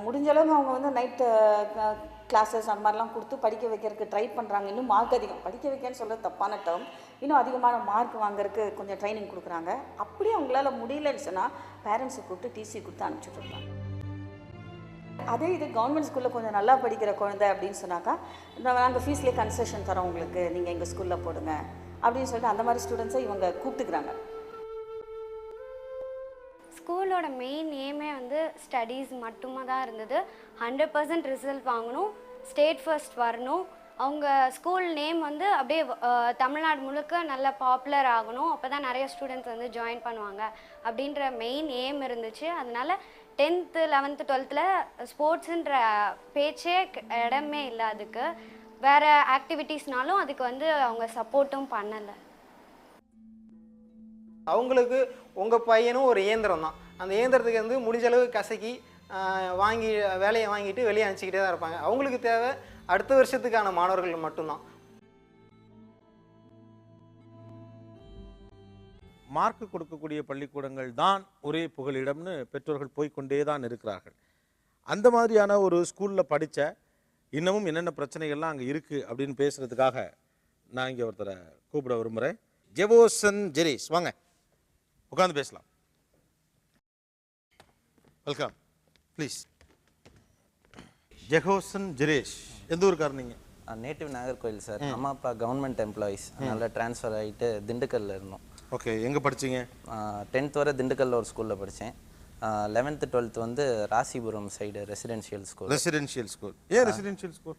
Q: முடிஞ்ச அளவுக்கு அவங்க வந்து நைட்டு கிளாஸஸ் அந்த மாதிரிலாம் கொடுத்து படிக்க வைக்கிறதுக்கு ட்ரை பண்ணுறாங்க. இன்னும் மார்க் அதிகம் படிக்க வைக்கன்னு சொல்கிறது தப்பான டேர்ம். இன்னும் அதிகமான மார்க் வாங்குறதுக்கு கொஞ்சம் ட்ரைனிங் கொடுக்குறாங்க. அப்படியே அவங்களால முடியலன்னு சொன்னால் பேரண்ட்ஸை கூப்பிட்டு TC கொடுத்து அனுப்பிச்சுட்ருக்காங்க. அதே இது கவர்மெண்ட் ஸ்கூலில் கொஞ்சம் நல்லா படிக்கிற குழந்தை அப்படின்னு சொன்னாக்கா, நாங்கள் ஃபீஸ்லேயே கன்செஷன் தரோம் உங்களுக்கு, நீங்கள் எங்கள் ஸ்கூலில் போடுங்க அப்படின்னு சொல்லிட்டு அந்த மாதிரி ஸ்டூடெண்ட்ஸை இவங்க கூப்பிட்டுக்கிறாங்க.
R: ஸ்கூலோட மெயின் எய்மே வந்து ஸ்டடீஸ் மட்டுமா தான் இருந்தது. 100% ரிசல்ட் வாங்கணும், ஸ்டேட் ஃபர்ஸ்ட் வரணும், அவங்க ஸ்கூல் நேம் வந்து அப்படியே தமிழ்நாடு முழுக்க நல்லா பாப்புலர் ஆகணும், அப்போ தான் நிறைய ஸ்டூடெண்ட்ஸ் வந்து ஜாயின் பண்ணுவாங்க அப்படின்ற மெயின் எய்ம் இருந்துச்சு. அதனால 10th 11th 12th ஸ்போர்ட்ஸுன்ற பேச்சே இடமே இல்லை. அதுக்கு வேறு ஆக்டிவிட்டீஸ்னாலும் அதுக்கு வந்து அவங்க சப்போர்ட்டும் பண்ணலை.
S: அவங்களுக்கு உங்கள் பையனும் ஒரு இயந்திரம் தான். அந்த இயந்திரத்துக்கு வந்து முடிஞ்ச அளவு கசக்கி வாங்கி வேலையை வாங்கிட்டு வெளியே அனுப்பிச்சிக்கிட்டே தான் இருப்பாங்க. அவங்களுக்கு தேவை அடுத்த வருஷத்துக்கான மாணவர்கள் மட்டும்தான்.
B: மார்க்கு கொடுக்கக்கூடிய பள்ளிக்கூடங்கள் தான் ஒரே புகலிடம்னு பெற்றோர்கள் போய்கொண்டே தான் இருக்கிறார்கள். அந்த மாதிரியான ஒரு ஸ்கூலில் படித்த இன்னமும் என்னென்ன பிரச்சனைகள்லாம் அங்கே இருக்குது அப்படின்னு பேசுகிறதுக்காக நான் இங்கே ஒருத்தரை கூப்பிட விரும்புகிறேன். ஜெவோசன் ஜெரேஷ், வாங்க உட்காந்து பேசலாம். Welcome please. ஜெகோசன் ஜெரேஷ், எந்த ஊருக்கார் நீங்கள்?
T: Native Nagercoil sir. அம்மா அப்பா கவர்மெண்ட் எம்ப்ளாயீஸ், அதனால் ட்ரான்ஸ்ஃபர் ஆகிட்டு திண்டுக்கல்லில் இருந்தோம்.
B: ஓகே, எங்கே படிச்சிங்க?
T: 10th வரை திண்டுக்கல்லில் ஒரு ஸ்கூலில் படித்தேன். 11th 12th வந்து Rasipuram side residential school.
B: Residential school. ஏன் ரெசிடென்ஷியல் ஸ்கூல்?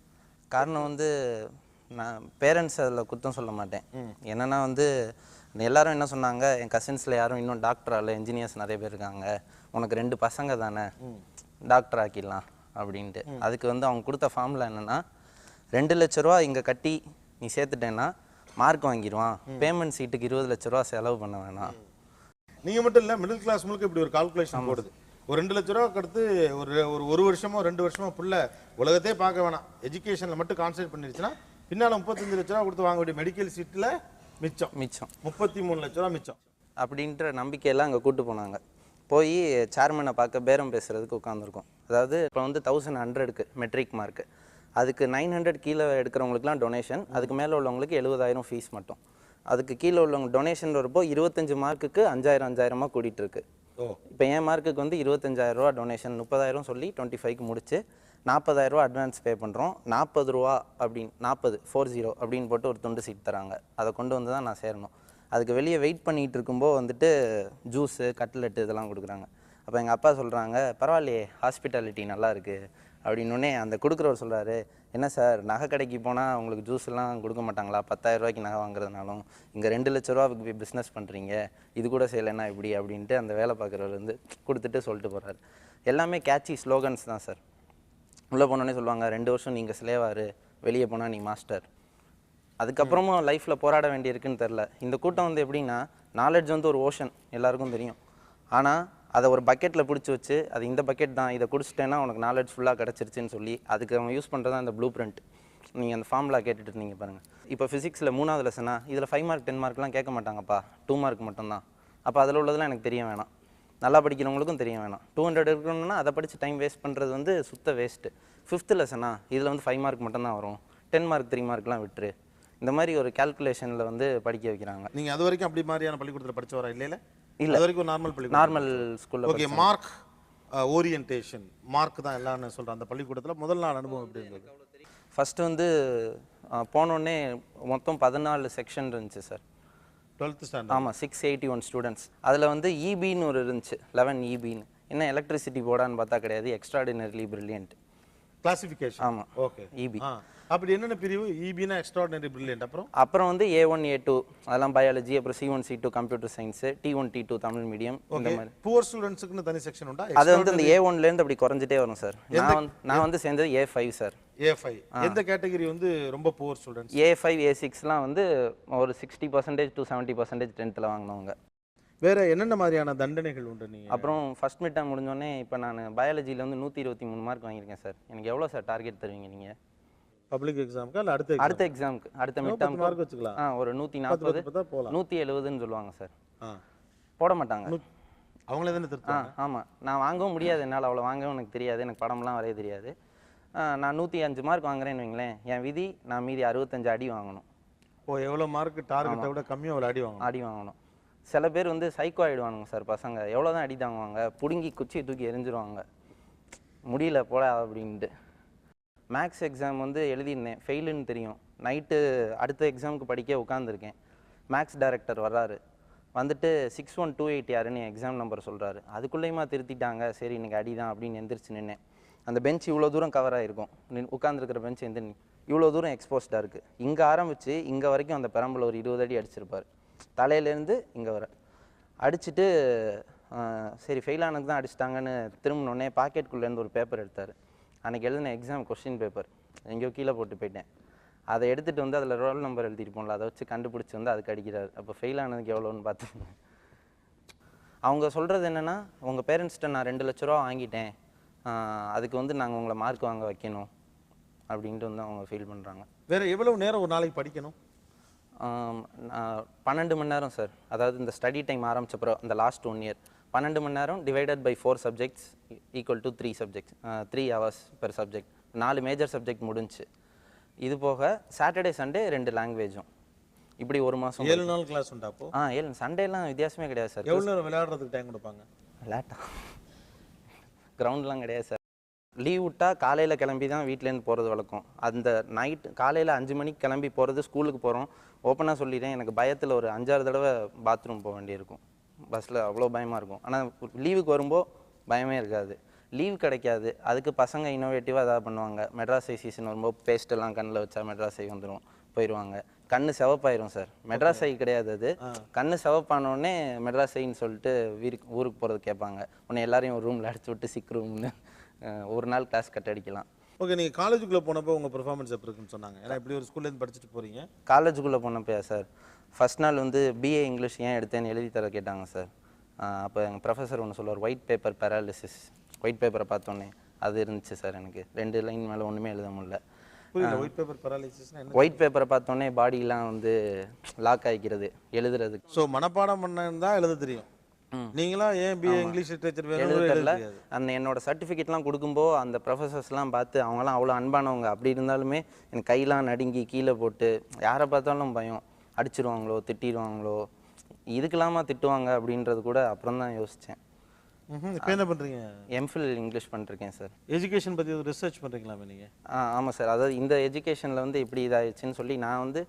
T: காரணம் வந்து நான் பேரண்ட்ஸ் அதில் குத்தம் சொல்ல மாட்டேன். என்னென்னா வந்து எல்லாரும் என்ன சொன்னாங்க, என் கசின்ஸில் யாரும் இன்னும் டாக்டர் ஆகல, இன்ஜினியர்ஸ் நிறைய பேர் இருக்காங்க, உனக்கு 2 பசங்க தானே டாக்டர் ஆக்கிடலாம் அப்படின்ட்டு. அதுக்கு வந்து அவங்க கொடுத்த ஃபார்மில் என்னென்னா 2 லட்ச ரூபா இங்கே கட்டி நீ சேர்த்துட்டேன்னா மார்க் வாங்கிடுவான், பேமெண்ட் சீட்டுக்கு 20 லட்ச ரூபா செலவு பண்ண வேணாம்.
B: நீங்கள் மட்டும் இல்லை, மிடில் கிளாஸ் முழுக்க இப்படி ஒரு கால்குலேஷன் போடுது. ஒரு 2 லட்ச ரூபாய்க்கு அடுத்து ஒரு வருஷமோ 2 வருஷமோ புள்ள உலகத்தையே பார்க்க வேணாம், எஜுகேஷனில் மட்டும் கான்சன்ட்ரேட் பண்ணிருச்சுன்னா பின்னால் 35 லட்ச ரூபா கொடுத்து வாங்க வேண்டிய மெடிக்கல் சீட்டில் மிச்சம் 33 லட்ச ரூபா மிச்சம்
T: அப்படின்ற நம்பிக்கையெல்லாம் அங்கே கூப்பிட்டு போனாங்க. போய் சேர்மனை பார்க்க பேரம் பேசுகிறதுக்கு உட்காந்துருக்கோம். அதாவது இப்போ வந்து 1100க்கு மெட்ரிக் மார்க்கு, அதுக்கு 900 கீழே எடுக்கிறவங்களுக்குலாம் டொனேஷன், அதுக்கு மேலே உள்ளவங்களுக்கு 70,000 ஃபீஸ் மட்டும். அதுக்கு கீழே உள்ளவங்க டொனேஷன் வரப்போ 25 மார்க்குக்கு 5000 கூட்டிகிட்டு இருக்கு. இப்போ என் மார்க்குக்கு வந்து 25,000 ரூபா டொனேஷன், 30,000 சொல்லி 25க்கு முடிச்சு 40,000 ரூபா அட்வான்ஸ் பே பண்ணுறோம். 40 ரூபா அப்படின்னு 40 அப்படின்னு போட்டு ஒரு துண்டு சீட் தராங்க. அதை கொண்டு வந்து தான் நான் சேரணும். அதுக்கு வெளியே வெயிட் பண்ணிகிட்டு இருக்கும்போது வந்துட்டு ஜூஸு கட்லெட்டு இதெல்லாம் கொடுக்குறாங்க. அப்போ எங்கள் அப்பா சொல்கிறாங்க, பரவாயில்லையே ஹாஸ்பிட்டாலிட்டி நல்லா இருக்குது அப்படின்னோடனே அந்த கொடுக்குறவர் சொல்கிறாரு, என்ன சார் நகை கடைக்கு போனால் உங்களுக்கு ஜூஸ்லாம் கொடுக்க மாட்டாங்களா, 10,000 ரூபாய்க்கு நகை வாங்குறதுனாலும், இங்கே 2 லட்ச ரூபாய்க்கு பிஸ்னஸ் பண்ணுறீங்க, இது கூட செய்யலைன்னா இப்படி அப்படின்ட்டு அந்த வேலை பார்க்குறவர் வந்து கொடுத்துட்டு சொல்லிட்டு போகிறாரு. எல்லாமே கேட்சி ஸ்லோகன்ஸ் தான் சார். உள்ளே போனோடனே சொல்லுவாங்க, 2 வருஷம் நீங்கள் ஸ்லேவாரு, வெளியே போனால் நீ மாஸ்டர். அதுக்கப்புறமும் லைஃப்பில் போராட வேண்டியிருக்குன்னு தெரில. இந்த கூட்டம் வந்து எப்படின்னா, நாலேஜ் வந்து ஒரு ஓஷன் எல்லாருக்கும் தெரியும், ஆனால் அதை ஒரு பக்கெட்டில் பிடிச்சி வச்சு அது இந்த பக்கெட் தான், இதை குடிச்சிட்டேன்னா உனக்கு நாலேஜ் ஃபுல்லாக கிடச்சிருச்சுன்னு சொல்லி அதுக்கு அவங்க யூஸ் பண்ணுறது தான் இந்த ப்ளூ பிரிண்ட். நீங்கள் அந்த ஃபார்முலா கேட்டுட்டு இருந்தீங்க பாருங்கள். இப்போ ஃபிசிக்ஸில் 3வது லெசனா இதில் 5 மார்க் 10 மார்க்லாம் கேட்க மாட்டாங்கப்பா, 2 மார்க் மட்டும்தான். அப்போ அதில் உள்ளதெல்லாம் எனக்கு தெரிய வேணாம், நல்லா படிக்கிறவங்களுக்கும் தெரிய வேணாம். 200 இருக்கணும்னா அதை படித்து டைம் வேஸ்ட் பண்ணுறது வந்து சுத்த வேஸ்ட்டு. 5th லெசனா இதில் வந்து 5 மார்க் மட்டும்தான் வரும், 10 மார்க் 3 மார்க்லாம் விட்டுரு. இந்த மாதிரி ஒரு கால்குலேஷனில் வந்து படிக்க வைக்கிறாங்க.
B: நீங்கள் அது வரைக்கும் அப்படி மாதிரியான பள்ளிக்கூடத்தில் படிச்சு வரா இல்லை?
T: இல்லை,
B: அது வரைக்கும் நார்மல் பள்ளிக்கூடம்,
T: நார்மல் ஸ்கூலில்.
B: ஓகே, மார்க் ஓரியன்டேஷன் மார்க் தான் எல்லாம்னு சொல்கிறேன். அந்த பள்ளிக்கூடத்தில் முதல் நாள் அனுபவம் எப்படி இருந்தது?
T: ஃபஸ்ட்டு வந்து போனோடனே மொத்தம் 14 செக்ஷன் இருந்துச்சு சார்.
B: 12th standard.
T: ஆமாம், 681 ஸ்டூடெண்ட்ஸ். அதில் வந்து இபின்னு ஒரு இருந்துச்சு, 11 இபின்னு. என்ன எலக்ட்ரிசிட்டி போர்டான்னு பார்த்தா கிடையாது, எக்ஸ்ட்ராடினரிலி பிரில்லியன்ட்
B: கிளாசிஃபிகேஷன்.
T: ஆமாம்,
B: ஓகே,
T: இபி.
B: அப்படி என்னென்ன பிரிவு? இபினா எக்ஸ்ட்ராடினரி பிரில்லியன்ட்.
T: அப்புறம் வந்து A1 A2 அதெல்லாம் பயாலஜி, அப்புறம் C1 C2 computer science, T1 T2 Tamil medium. இந்த மாதிரி
B: புவர் ஸ்டூடெண்ட்ஸ்க்குன்னு தனி செக்ஷன் உண்டா?
T: அது வந்து இந்த A1லேருந்து அப்படி குறைஞ்சிட்டே வரும் சார். நான் வந்து சேர்ந்தது A5 சார்.
B: A5 எந்த கேட்டகரி வந்து ரொம்ப புவர் ஸ்டூடெண்ட்ஸ்?
T: A5 A6லாம் வந்து ஒரு 60% to 70% 10th வாங்கினவங்க.
B: வேறு என்னென்ன மாதிரியான தண்டனைகள் உண்டு? நீங்கள்
T: அப்புறம் ஃபஸ்ட் மிட் டேர்ம் முடிஞ்சோடனே இப்போ நான் பயாலஜியில் வந்து 123 மார்க் வாங்கியிருக்கேன் சார். எனக்கு எவ்வளோ சார் டார்கெட் தருவீங்க நீங்கள்?
B: பப்ளிக் எக்ஸாமுக்கு இல்லை
T: அடுத்த எக்ஸாமுக்கு அடுத்த மிட் டேர்ம்
B: மார்க் வச்சுக்கலாம்.
T: ஒரு 140 170ன்னு சொல்லுவாங்க சார். போட மாட்டாங்க,
B: அவங்களே தானே திருத்துவாங்க.
T: ஆமாம், நான் வாங்கவும் முடியாது, என்னால் அவ்வளோ வாங்கவும் எனக்கு தெரியாது, எனக்கு படம்லாம் வரைய தெரியாது. நான் 105 மார்க் வாங்குறேன்னு வைங்களேன், என் விதி நான் மீதி 65 அடி வாங்கணும்.
B: எவ்வளோ மார்க் டார்கெட்டை விட கம்மியாக அவ்வளோ அடி வாங்கணும்.
T: சில பேர் வந்து சைக்கோ ஆகிடுவானுங்க சார் பசங்க. எவ்வளோ தான் அடி தாங்குவாங்க, பிடுங்கி குச்சி தூக்கி எரிஞ்சிருவாங்க, முடியல போட அப்படின்ட்டு. மேக்ஸ் எக்ஸாம் வந்து எழுதியிருந்தேன், ஃபெயிலுன்னு தெரியும். நைட்டு அடுத்த எக்ஸாமுக்கு படிக்க உட்காந்துருக்கேன். மேக்ஸ் டைரக்டர் வர்றாரு, வந்துட்டு 6128 யாருன்னு எக்ஸாம் நம்பர் சொல்கிறாரு. அதுக்குள்ளேயுமா திருத்திட்டாங்க, சரி இன்றைக்கி அடி தான் அப்படின்னு எந்திரிச்சு நின்னேன். அந்த பெஞ்ச் இவ்வளோ தூரம் கவர் ஆகிருக்கும், உட்காந்துருக்கிற பெஞ்ச் இவ்வளோ தூரம் எக்ஸ்போஸ்டாக இருக்குது. இங்கே ஆரம்பித்து இங்கே வரைக்கும் அந்த பெரம்பில் ஒரு 20 அடி அடிச்சிருப்பார், தலையிலேருந்து இங்கே வர அடிச்சுட்டு. சரி ஃபெயில் ஆனது தான் அடிச்சிட்டாங்கன்னு திரும்பினோடனே பாக்கெட்டுக்குள்ளேருந்து ஒரு பேப்பர் எடுத்தார். அன்றைக்கி எழுதின எக்ஸாம் கொஸ்டின் பேப்பர் எங்கேயோ கீழே போட்டு போயிட்டேன். அதை எடுத்துகிட்டு வந்து அதில் ரோல் நம்பர் எழுதிருப்போம்ல, அதை வச்சு கண்டுபிடிச்சி வந்து அதுக்கு அடிக்கிறார். அப்போ ஃபெயில் ஆனதுக்கு எவ்வளோன்னு பார்த்துங்க. அவங்க சொல்கிறது என்னென்னா, உங்கள் பேரண்ட்ஸ்கிட்ட நான் 2 லட்ச ரூபா வாங்கிட்டேன், அதுக்கு வந்து நாங்கள் உங்களை மார்க் வாங்க வைக்கணும் அப்படின்ட்டு வந்து அவங்க ஃபீல் பண்ணுறாங்க.
B: வேறு எவ்வளவு நேரம் ஒரு நாளைக்கு படிக்கணும்?
T: 12 மணி நேரம் சார். அதாவது இந்த ஸ்டடி டைம் ஆரம்பிச்சப்பறம் அந்த லாஸ்ட் 1 இயர் 12 மணி நேரம் divided by 4 subjects equal to 3 subjects 3 hours per subject. 4 major subject முடிஞ்சு. இது போக சாட்டர்டே சண்டே 2 லாங்குவேஜும். இப்படி ஒரு மாதம்
B: 7 நாள் கிளாஸ் உண்டா அப்போ?
T: 7 சண்டேலாம் வித்தியாசமே கிடையாது சார்.
B: எவ்வளோ நேரம் விளையாடுறதுக்கு டைம் கொடுப்பாங்க?
T: விளையாட்டா கிரவுண்ட்லாம் கிடையாது சார். லீவ் விட்டால் காலையில் கிளம்பி தான் வீட்டிலேருந்து போகிறது வழக்கம். அந்த நைட் காலையில் 5 மணிக்கு கிளம்பி போகிறது, ஸ்கூலுக்கு போகிறோம். ஓப்பனாக சொல்லிடுறேன், எனக்கு பயத்தில் ஒரு 5-6 தடவை பாத்ரூம் போக வேண்டியிருக்கும். பஸ்ஸில் அவ்வளோ பயமாக இருக்கும். ஆனால் லீவுக்கு வரும்போது பயமே இருக்காது. லீவ் கிடைக்காது. அதுக்கு பசங்க இன்னோவேட்டிவாக எதாவது பண்ணுவாங்க. மெட்ராஸ் ஐ சீசன் வரும்போது பேஸ்ட்டெல்லாம் கண்ணில் வச்சா மெட்ராஸ் ஐ வந்துடும், போயிடுவாங்க. கண்ணு செவப்பாயிரும் சார். மெட்ராஸ் ஐ கிடையாது அது. கண்ணு செவப்பானோடனே மெட்ராஸ் ஐன்னு சொல்லிட்டு ஊருக்கு போகிறது கேட்பாங்க. உடனே எல்லாரையும் ஒரு ரூமில் அடிச்சு விட்டு சிக் ரூம்னு ஒரு நாள் கிளாஸ் கட் அடிக்கலாம்.
B: ஓகே, நீங்கள் காலேஜுக்குள்ளே போனப்போ உங்கள் பெர்ஃபார்மன்ஸ் எப்படி இருக்குன்னு சொன்னாங்க? ஏன்னா இப்படி ஒரு ஸ்கூல்லேருந்து படிச்சுட்டு போகிறீங்க.
T: காலேஜுக்குள்ளே போனப்போ சார் ஃபஸ்ட் நாள் வந்து பிஏ இங்கிலீஷ் ஏன் எடுத்தேன்னு எழுதி தர கேட்டாங்க சார். அப்போ எங்கள் ப்ரொஃபஸர் ஒன்று சொல்லுவார், ஒயிட் பேப்பர் பேராலிசிஸ். ஒயிட் பேப்பரை பார்த்தோன்னே அது இருந்துச்சு சார். எனக்கு 2 லைன் மேலே ஒன்றுமே எழுத முடியல.
B: ஒயிட் பேப்பர் பேராலிசிஸ்னா என்ன?
T: ஒயிட் பேப்பரை பார்த்தோன்னே பாடியெலாம் வந்து லாக் ஆகிக்கிறது எழுதுறதுக்கு.
B: ஸோ மனப்பாடம் பண்ணதான் எழுத தெரியும். நீங்களாம் ஏன் பிஏ இங்கிலீஷ் லிட்ரேச்சர் வேணும்?
T: அந்த என்னோட சர்டிஃபிகேட்லாம் கொடுக்கும்போது அந்த ப்ரொஃபஸர்ஸ்லாம் பார்த்து அவங்களாம் அவ்வளோ அன்பானவங்க. அப்படி இருந்தாலுமே எனக்கு கையெல்லாம் நடுங்கி கீழே போட்டு யாரை பார்த்தாலும் பயம், அடிச்சிருவாங்களோ திட்டிடுவாங்களோ, இதுக்கெல்லாமா திட்டுவாங்க அப்படின்றது கூட அப்புறம் தான் யோசித்தேன்.
B: இப்போ என்ன பண்ணுறீங்க?
T: எம்ஃபில் இங்கிலீஷ் பண்ணிருக்கேன் சார்.
B: எஜுகேஷன் பற்றி ரிசர்ச் பண்ணுறீங்களா நீங்கள்?
T: ஆமாம் சார். அதாவது இந்த எஜுகேஷனில் வந்து இப்படி இதாகிடுச்சின்னு சொல்லி நான் வந்து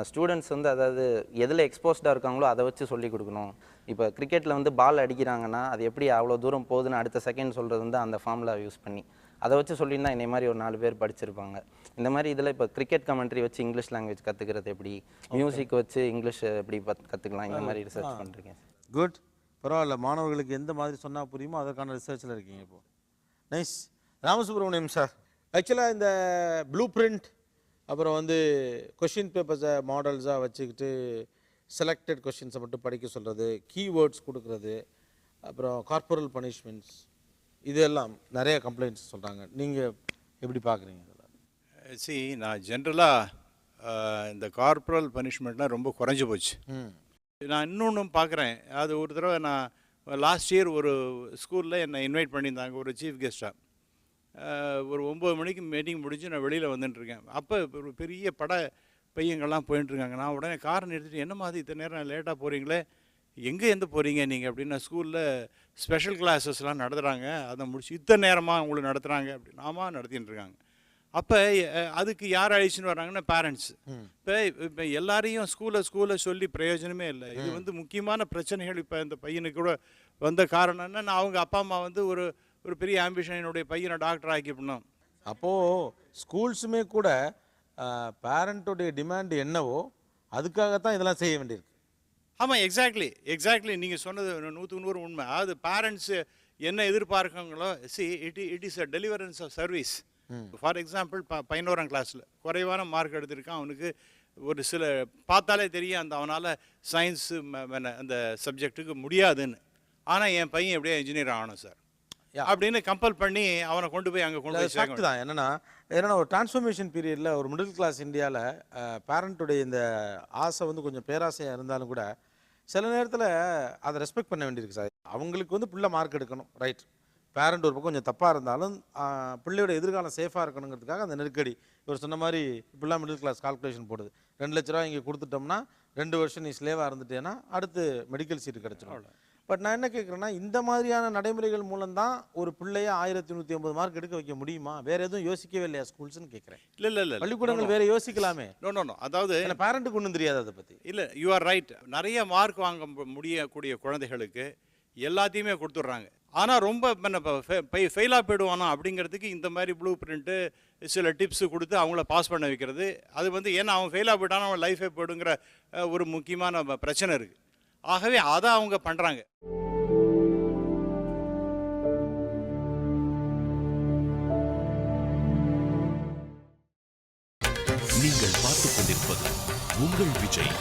T: ஸ்டூடெண்ட்ஸ் வந்து அதாவது எதில் எக்ஸ்போஸ்டாக இருக்காங்களோ அதை வச்சு சொல்லி கொடுக்கணும். இப்போ கிரிக்கெட்டில் வந்து பால் அடிக்கிறாங்கன்னா அது எப்படி அவ்வளோ தூரம் போகுதுன்னு அடுத்த செகண்ட் சொல்கிறது வந்து அந்த ஃபார்முலா யூஸ் பண்ணி அதை வச்சு சொல்லியிருந்தால் என்னை மாதிரி ஒரு 4 பேர் படிச்சிருப்பாங்க. இந்த மாதிரி இதில் இப்போ கிரிக்கெட் கமெண்ட்ரி வச்சு இங்கிலீஷ் லாங்குவேஜ் கற்றுக்கிறது எப்படி, மியூசிக் வச்சு இங்கிலீஷ் எப்படி கற்றுக்கலாம், இந்த மாதிரி ரிசர்ச் பண்ணிருக்கேன்.
B: குட், பரவாயில்ல. மாணவர்களுக்கு எந்த மாதிரி சொன்னால் புரியுமோ அதற்கான ரிசர்ச்சில் இருக்கீங்க இப்போது. நைஸ். ராமசுப்ரமணியம் சார், ஆக்சுவலாக இந்த ப்ளூ பிரிண்ட் அப்புறம் வந்து கொஷின் பேப்பர்ஸை மாடல்ஸாக வச்சுக்கிட்டு செலக்டட் கொஷின்ஸை மட்டும் படிக்க சொல்கிறது, கீவேர்ட்ஸ் கொடுக்குறது, அப்புறம் கார்பரல் பனிஷ்மெண்ட்ஸ், இதெல்லாம் நிறைய கம்ப்ளைண்ட்ஸ் சொல்கிறாங்க. நீங்கள் எப்படி பார்க்குறீங்க?
U: நான் ஜென்ரலாக இந்த கார்பரல் பனிஷ்மெண்ட்லாம் ரொம்ப குறைஞ்சி போச்சு. நான் இன்னொன்று பார்க்குறேன். அது ஒரு தடவை நான் லாஸ்ட் இயர் ஒரு ஸ்கூலில் என்னை இன்வைட் பண்ணியிருந்தாங்க ஒரு சீஃப் கெஸ்ட்டாக. ஒரு 9 மணிக்கு மீட்டிங் முடிஞ்சு நான் வெளியில் வந்துட்டுருக்கேன். அப்போ ஒரு பெரிய பையங்கள்லாம் போயிட்டுருக்காங்க. நான் உடனே காரை நிறுத்திட்டு, என்ன மாதிரி இத்தனை நேரம் லேட்டாக போகிறீங்களே, எங்கே போகிறீங்க நீங்கள் அப்படின்னு. ஸ்கூலில் ஸ்பெஷல் கிளாஸஸ்லாம் நடத்துகிறாங்க, அதை முடிச்சு இத்தனை நேரமாக உங்களுக்கு நடத்துகிறாங்க அப்படின்னு. ஆமாம் நடத்தின்னு இருக்காங்க. அப்போ அதுக்கு யார் அழிச்சுன்னு வர்றாங்கன்னா பேரண்ட்ஸ். இப்போ எல்லாரையும் ஸ்கூலை சொல்லி பிரயோஜனமே இல்லை. இது வந்து முக்கியமான பிரச்சனைகள். இப்போ இந்த பையனுக்கு கூட வந்த காரணம் என்னன்னா, அவங்க அப்பா அம்மா வந்து ஒரு பெரிய ஆம்பிஷன், என்னுடைய பையனை டாக்டர் ஆக்கிப்படணும்.
B: அப்போது ஸ்கூல்ஸுமே கூட பேரண்ட்டுடைய டிமாண்ட் என்னவோ அதுக்காகத்தான் இதெல்லாம் செய்ய வேண்டியிருக்கு.
U: ஆமாம், எக்ஸாக்ட்லி நீங்கள் சொன்னது 100க்கு 100 உண்மை. அதாவது பேரண்ட்ஸு என்ன எதிர்பார்க்காங்களோ, it is a deliverance of service. For example, 11ஆம் கிளாஸில் குறைவான மார்க் எடுத்திருக்கான். அவனுக்கு ஒரு சில பார்த்தாலே தெரியும் அந்த அவனால் சயின்ஸு அந்த சப்ஜெக்ட்டுக்கு முடியாதுன்னு. ஆனால் என் பையன் எப்படியா இன்ஜினியர் ஆகணும் சார் அப்படின்னு கம்பல் பண்ணி அவனை கொண்டு போய் அங்கே கொண்டு போய்
B: ஃபேக்ட் தான். என்னென்னா ஒரு டிரான்ஸ்ஃபர்மேஷன் பீரியடில் ஒரு மிடில் கிளாஸ் இந்தியாவில் பேரண்ட்டுடைய இந்த ஆசை வந்து கொஞ்சம் பேராசையாக இருந்தாலும் கூட சில நேரத்தில் அதை ரெஸ்பெக்ட் பண்ண வேண்டியிருக்கு சார். அவங்களுக்கு வந்து பிள்ளை மார்க் எடுக்கணும், ரைட். பேரண்ட் ஒரு பக்கம் கொஞ்சம் தப்பாக இருந்தாலும் பிள்ளையோட எதிர்காலம் சேஃபாக இருக்கணுங்கிறதுக்காக அந்த நெருக்கடி. இவர் சொன்ன மாதிரி இப்படிலாம் மிடில் கிளாஸ் கால்குலேஷன் போடுது. 2 லட்ச ரூபா இங்கே கொடுத்துட்டோம்னா 2 வருஷம் நீ ஸ்லேவாக இருந்துட்டேன்னா அடுத்து மெடிக்கல் சீட்டு கிடச்சிடும். பட் நான் என்ன கேட்குறேன்னா, இந்த மாதிரியான நடைமுறைகள் மூலம்தான் ஒரு பிள்ளைய 1150 மார்க் எடுக்க வைக்க முடியுமா? வேறு எதுவும் யோசிக்கவே இல்லையா ஸ்கூல்ஸ்ன்னு கேட்குறேன்.
U: இல்லை
B: பள்ளிக்கூடங்கள் வேறு யோசிக்கலாமே.
U: நோ அதாவது
B: பேரண்ட்டுக்கு ஒன்றும் தெரியாது அதை பற்றி.
U: இல்லை, யூ ஆர் ரைட். நிறைய மார்க் வாங்க முடியக்கூடிய குழந்தைகளுக்கு எல்லாத்தையுமே கொடுத்துட்றாங்க. ஆனால் ரொம்ப ஃபெயிலாக போயிடுவானா அப்படிங்கிறதுக்கு இந்த மாதிரி ப்ளூ பிரிண்ட்டு சில டிப்ஸு கொடுத்து அவங்கள பாஸ் பண்ண வைக்கிறது. அது வந்து ஏன்னா அவன் ஃபெயிலாக போயிட்டானா அவன் லைஃபே போயிடுங்கிற ஒரு முக்கியமான பிரச்சனை இருக்குது. ஆகவே அதை அவங்க பண்ணுறாங்க.
A: நீங்கள் பார்த்துக் கொண்டிருப்பது உங்கள் Vijay.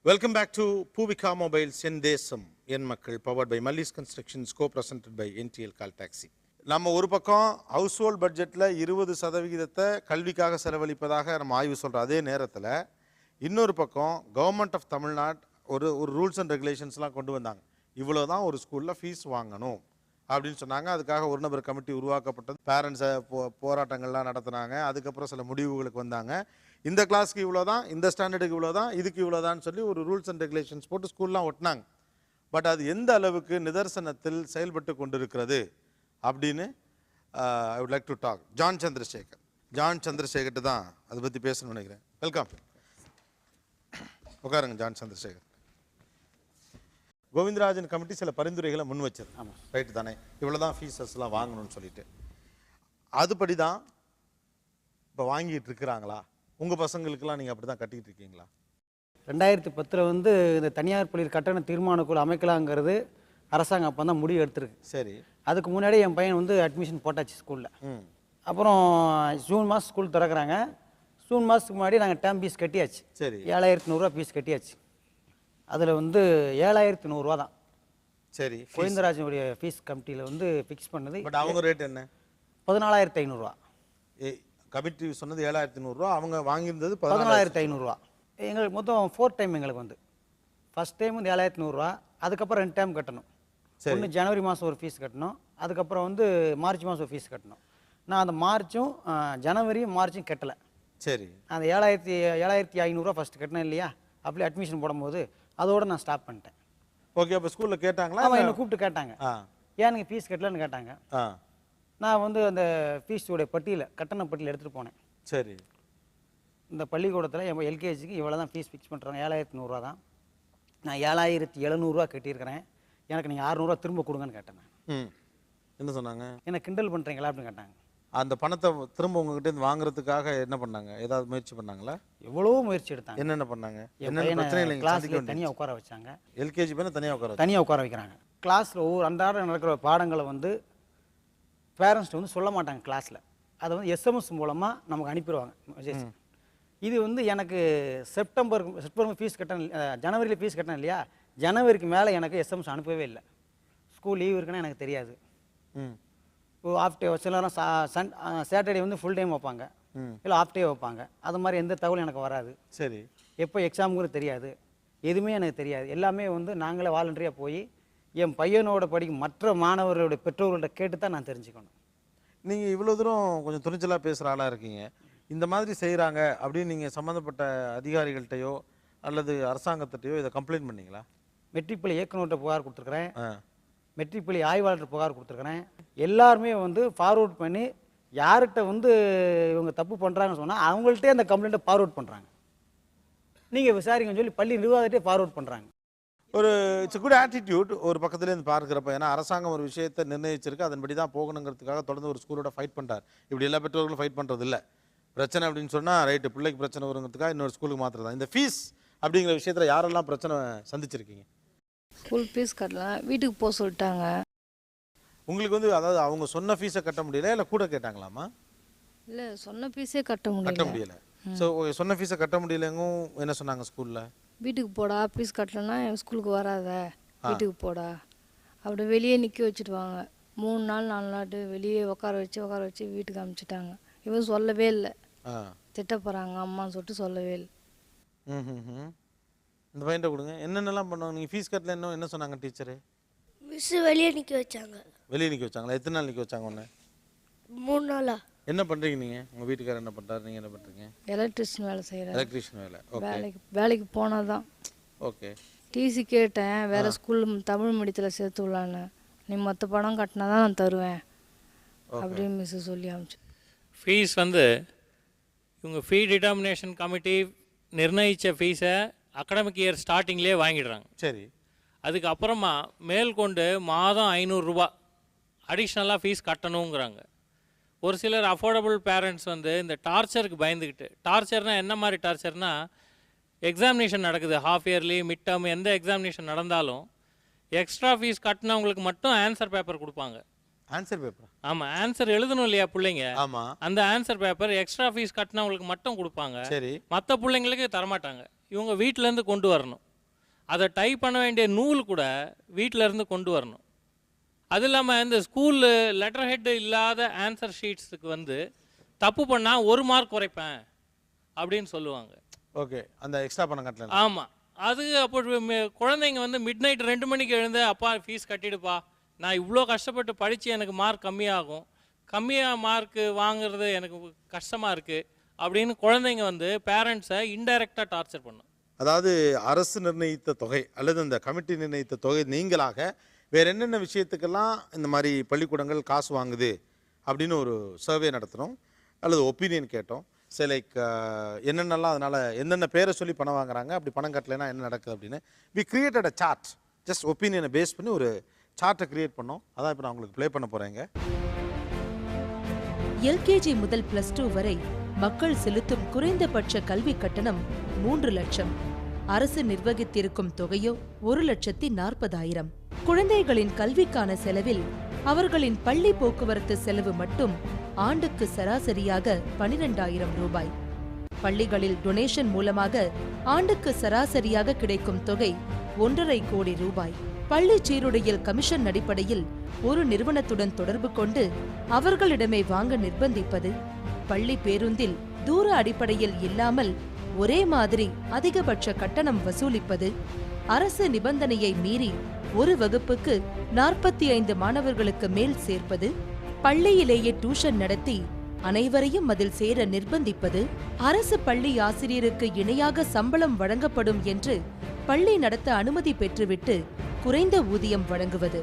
B: Welcome back to Poorvika mobiles என் தேசம் என் மக்கள், powered by Mallees constructions, co presented by NTL call taxi. நம்ம ஒரு பக்கம் ஹவுஸ் ஹோல்ட் பட்ஜெட்டில் 20% கல்விக்காக செலவழிப்பதாக நம்ம ஆய்வு சொல்கிற அதே நேரத்தில் இன்னொரு பக்கம் கவர்மெண்ட் ஆஃப் தமிழ்நாடு ஒரு ரூல்ஸ் அண்ட் ரெகுலேஷன்ஸ்லாம் கொண்டு வந்தாங்க. இவ்வளோ தான் ஒரு ஸ்கூலில் ஃபீஸ் வாங்கணும் அப்படின்னு சொன்னாங்க. அதுக்காக ஒரு நபர் கமிட்டி உருவாக்கப்பட்டது. பேரண்ட்ஸை போராட்டங்கள்லாம் நடத்துனாங்க. அதுக்கப்புறம் சில முடிவுகளுக்கு வந்தாங்க. இந்த கிளாஸ்க்கு இவ்வளோ தான், இந்த ஸ்டாண்டர்டுக்கு இவ்வளோ தான், இதுக்கு இவ்வளோதான்னு சொல்லி ஒரு ரூல்ஸ் அண்ட் ரெகுலேஷன்ஸ் போட்டு ஸ்கூல்லாம் ஒட்டினாங்க. பட் அது எந்த அளவுக்கு நிதர்சனத்தில் செயல்பட்டு கொண்டிருக்கிறது அப்படின்னு I would like to talk John சந்திரசேகர்ட்டு தான் அதை பற்றி பேசணும்னு நினைக்கிறேன். வெல்கம், உட்காருங்க. ஜான் சந்திரசேகர், கோவிந்தராஜன் கமிட்டி சில பரிந்துரைகளை முன் வச்சது. ஆமாம், ரைட்டு தானே? இவ்வளோ தான் ஃபீஸஸ்லாம் வாங்கணும்னு சொல்லிட்டு அதுபடி தான் இப்போ வாங்கிட்டு இருக்கிறாங்களா? உங்கள் பசங்களுக்கெல்லாம் நீங்கள் அப்படி தான் கட்டிக்கிட்டு இருக்கீங்களா?
D: 2010 வந்து இந்த தனியார் பள்ளியில் கட்டண தீர்மான குழு அமைக்கலாங்கிறது அரசாங்கம் அப்போ தான் முடிவு எடுத்துருக்கு.
B: சரி,
D: அதுக்கு முன்னாடி என் பையன் வந்து அட்மிஷன் போட்டாச்சு ஸ்கூலில். அப்புறம் ஜூன் மாதம் ஸ்கூல் திறக்கிறாங்க. ஜூன் மாதத்துக்கு முன்னாடி நாங்கள் டேர்ம் ஃபீஸ் கட்டியாச்சு.
B: சரி,
D: 7100 ஃபீஸ் கட்டியாச்சு. அதில் வந்து 7100 தான்.
B: சரி,
D: கோவிந்தராஜனுடைய ஃபீஸ் கமிட்டியில் வந்து ஃபிக்ஸ் பண்ணது.
B: பட் அவங்க ரேட் என்ன?
D: 14500.
B: கமிட்டி சொன்னது 7100, அவங்க வாங்கியிருந்தது
D: 14500. எங்களுக்கு மொத்தம் 4 டைம் எங்களுக்கு வந்து ஃபஸ்ட் டைம் வந்து 7100, அதுக்கப்புறம் 2 டைம் கட்டணும். ஒன்று ஜனவரி மாதம் ஒரு ஃபீஸ் கட்டணும், அதுக்கப்புறம் வந்து மார்ச் மாதம் ஒரு ஃபீஸ் கட்டணும். நான் அந்த மார்ச்சும் ஜனவரியும் மார்ச்சும் கட்டலை.
B: சரி, அந்த
D: 7500 ஃபஸ்ட்டு கட்டினேன் இல்லையா, அப்படி அட்மிஷன் போடும்போது அதோடு நான் ஸ்டாப் பண்ணிட்டேன்.
B: ஓகே, அப்போ ஸ்கூலில் கேட்டாங்களா?
D: அவன் என்னை கூப்பிட்டு கேட்டாங்க, ஏன் நீங்கள் ஃபீஸ் கட்டலன்னு கேட்டாங்க. நான் வந்து அந்த ஃபீஸோடைய கட்டண பட்டியல் எடுத்துகிட்டு போனேன்.
B: சரி,
D: இந்த பள்ளிக்கூடத்தில் எல்கேஜிக்கு இவ்வளோ தான் ஃபீஸ் ஃபிக்ஸ் பண்ணுறாங்க, 7100 தான். நான் 7700 கட்டியிருக்கிறேன், எனக்கு நீங்கள் 600 திரும்ப கொடுங்கன்னு கேட்டேன்.
B: என்ன சொன்னாங்க?
D: என்ன கிண்டல் பண்ணுறீங்களா அப்படின்னு கேட்டாங்க.
B: அந்த பணத்தை திரும்ப உங்ககிட்ட வாங்குறதுக்காக என்ன பண்ணாங்க? ஏதாவது முயற்சி பண்ணாங்களா?
D: எவ்வளோ முயற்சி எடுத்தாங்க.
B: என்னென்ன பண்ணாங்க?
D: கிளாஸில் தனியாக உட்கார வச்சாங்க.
B: எல்கேஜி பையனை
D: தனியாக உட்கார வைக்கிறாங்க. கிளாஸில் ஒவ்வொரு அன்றாடம் நடக்கிற பாடங்களை வந்து பேரண்ட்ஸ்ட்டு வந்து சொல்ல மாட்டாங்க கிளாஸில். அதை வந்து எஸ்எம்எஸ் மூலமாக நமக்கு அனுப்பிடுவாங்க மெசேஜ். இது வந்து எனக்கு செப்டம்பர் ஃபீஸ் கட்டணும், ஜனவரியில் ஃபீஸ் கட்டணும் இல்லையா, ஜனவரிக்கு மேலே எனக்கு எஸ்எம்எஸ் அனுப்பவே இல்லை. ஸ்கூல் லீவ் இருக்குன்னா எனக்கு தெரியாது. இப்போ ஆஃப் டே சிலரும் சாட்டர்டே வந்து ஃபுல் டைம் வைப்பாங்க, இல்லை ஆஃப் டே வைப்பாங்க. அது மாதிரி எந்த தகவலும் எனக்கு வராது.
B: சரி,
D: எப்போ எக்ஸாமுங்கிறது தெரியாது, எதுவுமே எனக்கு தெரியாது. எல்லாமே வந்து நாங்களே வாலண்டரியாக போய் என் பையனோட படிக்கும் மற்ற மாணவர்களுடைய பெற்றோர்கள்ட்ட கேட்டு தான் நான் தெரிஞ்சுக்கணும்.
B: நீங்கள் இவ்வளோ தூரம் கொஞ்சம் துணிச்சலாக பேசுகிற ஆளாக இருக்கீங்க. இந்த மாதிரி செய்கிறாங்க அப்படின்னு நீங்கள் சம்மந்தப்பட்ட அதிகாரிகள்கிட்டையோ அல்லது அரசாங்கத்திட்டையோ இதை கம்ப்ளைண்ட் பண்ணீங்களா?
D: மெட்ரிக் பள்ளி இயக்குநர்கிட்ட புகார் கொடுத்துருக்குறேன், மெட்ரிக் பள்ளி ஆய்வாளர்கிட்ட புகார் கொடுத்துருக்குறேன். எல்லாருமே வந்து ஃபார்வர்ட் பண்ணி யார்கிட்ட வந்து இவங்க தப்பு பண்ணுறாங்கன்னு சொன்னால் அவங்கள்ட்டே அந்த கம்ப்ளைண்ட்டை ஃபார்வர்ட் பண்ணுறாங்க. நீங்கள் விசாரிங்கன்னு சொல்லி பள்ளி நிர்வாகத்தையே ஃபார்வர்ட் பண்ணுறாங்க.
B: ஒரு இட்ஸ் குட் ஆட்டிடியூட் ஒரு பக்கத்துலேருந்து பார்க்குறப்ப. ஏன்னா அரசாங்கம் ஒரு விஷயத்தை நிர்ணயிச்சிருக்கு, அதன்படி தான் போகணுங்கிறதுக்காக தொடர்ந்து ஒரு ஸ்கூலோட ஃபைட் பண்ணுறாரு. இப்படி எல்லா பெற்றோர்களும் ஃபைட் பண்ணுறது இல்லை. பிரச்சனை அப்படின்னு சொன்னால் ரைட்டு, பிள்ளைக்கு பிரச்சனை வருங்கிறதுக்காக இன்னொரு ஸ்கூலுக்கு மாத்திரம் தான். இந்த ஃபீஸ் அப்படிங்கிற விஷயத்தில் யாரெல்லாம் பிரச்சனை சந்திச்சிருக்கீங்க?
V: ஸ்கூல் ஃபீஸ் கட்டலாம், வீட்டுக்கு போக சொல்லிட்டாங்க.
B: உங்களுக்கு வந்து அதாவது அவங்க சொன்ன ஃபீஸை கட்ட முடியல, இல்லை கூட கேட்டாங்களாமா?
V: இல்லை, சொன்ன ஃபீஸே கட்ட முடியல.
B: ஸோ சொன்ன ஃபீஸை கட்ட முடியலங்கும் என்ன சொன்னாங்க ஸ்கூலில்?
V: வீட்டுக்கு போடா, ஃபீஸ் கட்டலன்னா என் ஸ்கூலுக்கு வராத, வீட்டுக்கு போடா அப்படி வெளியே நிற்க வச்சுடுவாங்க. 3 நாள் 4 நாள் வெளியே உட்கார வச்சு வீட்டுக்கு அனுப்பிச்சிட்டாங்க. இவன் சொல்லவே இல்லை, திட்ட போகிறாங்க அம்மான்னு சொல்லிட்டு சொல்லவே இல்லை.
B: இந்த பையன்ட்ட கொடுங்க. என்னென்னலாம் பண்ணுவாங்க? நீங்கள் ஃபீஸ் கட்டல என்ன சொன்னாங்க டீச்சரு?
W: மிஸ் வெளியே நிற்க வச்சாங்க.
B: வெளியே நிற்க வச்சாங்களா? எத்தனை நாள் நிற்க வச்சாங்க ஒன்று?
W: 3 நாளா.
B: என்ன பண்ணுறீங்க நீங்கள்? உங்கள் வீட்டுக்காரர் என்ன பண்ணுறாரு, நீங்கள் என்ன பண்ணுறீங்க?
V: எலக்ட்ரிஷியன் வேலை செய்கிறேன்.
B: எலக்ட்ரிஷியன் வேலை.
V: வேலைக்கு போனால் தான்.
B: ஓகே,
V: டிசி கேட்டேன், வேறு ஸ்கூல் தமிழ் மீடியத்தில் சேர்த்து விடலான்னு. நீ மொத்த பணம் கட்டினா தான் நான் தருவேன் அப்படின்னு மிஸ் சொல்லி அனுப்பிச்சு.
X: ஃபீஸ் வந்து இவங்க ஃபீ டிட்டர்மினேஷன் கமிட்டி நிர்ணயித்த ஃபீஸை அகடமிக் இயர் ஸ்டார்டிங்லேயே வாங்கிடுறாங்க.
B: சரி,
X: அதுக்கப்புறமா மேல்கொண்டு மாதம் 500 ரூபா அடிஷ்னலாக ஃபீஸ் கட்டணுங்கிறாங்க. ஒரு சிலர் அஃபோர்டபுள் பேரண்ட்ஸ் வந்து இந்த டார்ச்சருக்கு பயந்துக்கிட்டு, டார்ச்சர்னால் என்ன மாதிரி டார்ச்சர்னால், எக்ஸாமினேஷன் நடக்குது, ஹாஃப் இயர்லி மிட் டேர்ம் எந்த எக்ஸாமினேஷன் நடந்தாலும் எக்ஸ்ட்ரா ஃபீஸ் கட்டினவங்களுக்கு மட்டும் ஆன்சர் பேப்பர் கொடுப்பாங்க.
B: Answer paper?
X: ஆமாம், ஆன்சர் எழுதணும் இல்லையா பிள்ளைங்க?
B: ஆமாம்,
X: அந்த ஆன்சர் பேப்பர் எக்ஸ்ட்ரா ஃபீஸ் கட்டினவங்களுக்கு மட்டும் கொடுப்பாங்க.
B: சரி,
X: மற்ற பிள்ளைங்களுக்கு தரமாட்டாங்க. இவங்க வீட்டிலேருந்து கொண்டு வரணும். அதை டைப் பண்ண வேண்டிய நூல் கூட வீட்டிலேருந்து கொண்டு வரணும். அது இல்லாமல் இந்த ஸ்கூலு லெட்டர் ஹெட் இல்லாத ஆன்சர் ஷீட்ஸுக்கு வந்து தப்பு பண்ணால் 1 மார்க் குறைப்பேன் அப்படின்னு சொல்லுவாங்க.
B: ஓகே, அந்த எக்ஸ்ட்ரா பணம் கட்டல.
X: ஆமாம், அது அப்போ குழந்தைங்க வந்து மிட் நைட் 2 மணிக்கு எழுந்து அப்பா ஃபீஸ் கட்டிடுப்பா, நான் இவ்வளோ கஷ்டப்பட்டு படித்து எனக்கு மார்க் கம்மியாகும், கம்மியாக மார்க்கு வாங்குறது எனக்கு கஷ்டமாக இருக்குது அப்படின்னு குழந்தைங்க வந்து பேரண்ட்ஸை இன்டைரக்டாக டார்ச்சர் பண்ணும்.
B: அதாவது அரசு நிர்ணயித்த தொகை அல்லது இந்த கமிட்டி நிர்ணயித்த தொகை நீங்களாக வேற என்னென்ன விஷயத்துக்கெல்லாம் இந்த மாதிரி பள்ளிக்கூடங்கள் காசு வாங்குது அப்படின்னு ஒரு சர்வே நடத்தினோம் அல்லது ஒப்பீனியன் கேட்டோம். லைக் என்னென்னலாம் அதனால் என்னென்ன பேரை சொல்லி பணம் வாங்குறாங்க, அப்படி பணம் கட்டலைன்னா என்ன நடக்குது அப்படின்னு we created a chart. Just ஒப்பீனியனை பேஸ் பண்ணி ஒரு சார்ட்டை கிரியேட் பண்ணோம். அதான் இப்போ நான் உங்களுக்கு ப்ளே பண்ண போகிறேங்க.
C: எல்கேஜி முதல் +2 வரை மக்கள் செலுத்தும் குறைந்தபட்ச கல்வி கட்டணம் 3 லட்சம். அரசு நிர்வகித்திருக்கும் தொகையோ 1,40,000. குழந்தைகளின் கல்விக்கான செலவில் அவர்களின் பள்ளி போக்குவரத்து செலவு மட்டும் ஆண்டுக்கு சராசரியாக 12,000 ரூபாய். பள்ளிகளில் டொனேஷன் மூலமாக ஆண்டுக்கு சராசரியாக கிடைக்கும் தொகை 1,50 கோடி ரூபாய். பள்ளி சீருடையில் கமிஷன் அடிப்படையில் ஒரு நிறுவனத்துடன் தொடர்பு கொண்டு அவர்களிடமே வாங்க நிர்பந்திப்பது, பள்ளி பேருந்தில் தூர அடிப்படையில் இல்லாமல் ஒரே மாதிரி அதிகபட்ச கட்டணம் வசூலிப்பது, அரசு நிபந்தனையை மீறி ஒரு வகுப்புக்கு 45 மாணவர்களுக்கு மேல் சேர்ப்பது, பள்ளியிலேயே டியூஷன் நடத்தி அனைவரையும் அதில் சேர நிர்பந்திப்பது, அரசு பள்ளி ஆசிரியருக்கு இணையாக சம்பளம் வழங்கப்படும் என்று பள்ளி நடத்த அனுமதி பெற்றுவிட்டு குறைந்த ஊதியம் வழங்குவது.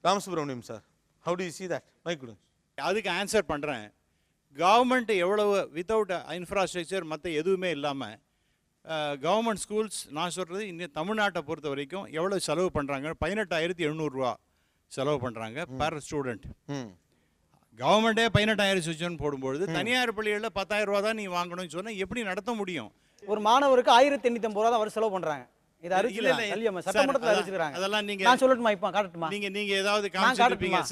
B: Ramasubramaniam sir, how do you see that? Mike கொடுங்க.
U: அதுக்கு ஆன்சர் பண்ணுறேன். கவர்மெண்ட் எவ்வளவு வித்தவுட் இன்ஃப்ராஸ்ட்ரக்சர் மற்ற எதுவுமே இல்லாமல் கவர்மெண்ட் ஸ்கூல்ஸ் நான் சொல்கிறது இன்னும் தமிழ்நாட்டை பொறுத்த வரைக்கும் எவ்வளோ செலவு பண்ணுறாங்க? 18,700 ரூபா செலவு பண்ணுறாங்க பர் ஸ்டூடெண்ட். கவர்மெண்ட்டே 18,000 போடும்பொழுது தனியார் பள்ளிகளில் 10,000 ரூபா தான் நீ வாங்கணும்னு சொன்னால் எப்படி நடத்த முடியும்?
D: ஒரு மாணவருக்கு 1,850 ரூபா தான் அவர் செலவு பண்ணுறாங்க. இது அறிவிச்சிருக்காங்க, சட்டமன்றத்தில் அறிவிச்சிருக்காங்க.
U: அதெல்லாம் நீங்க
D: நான் சொல்லட்டுமா? இப்போ காட்டட்டுமா?
U: நீங்க ஏதாவது காமிச்சிருப்பீங்க.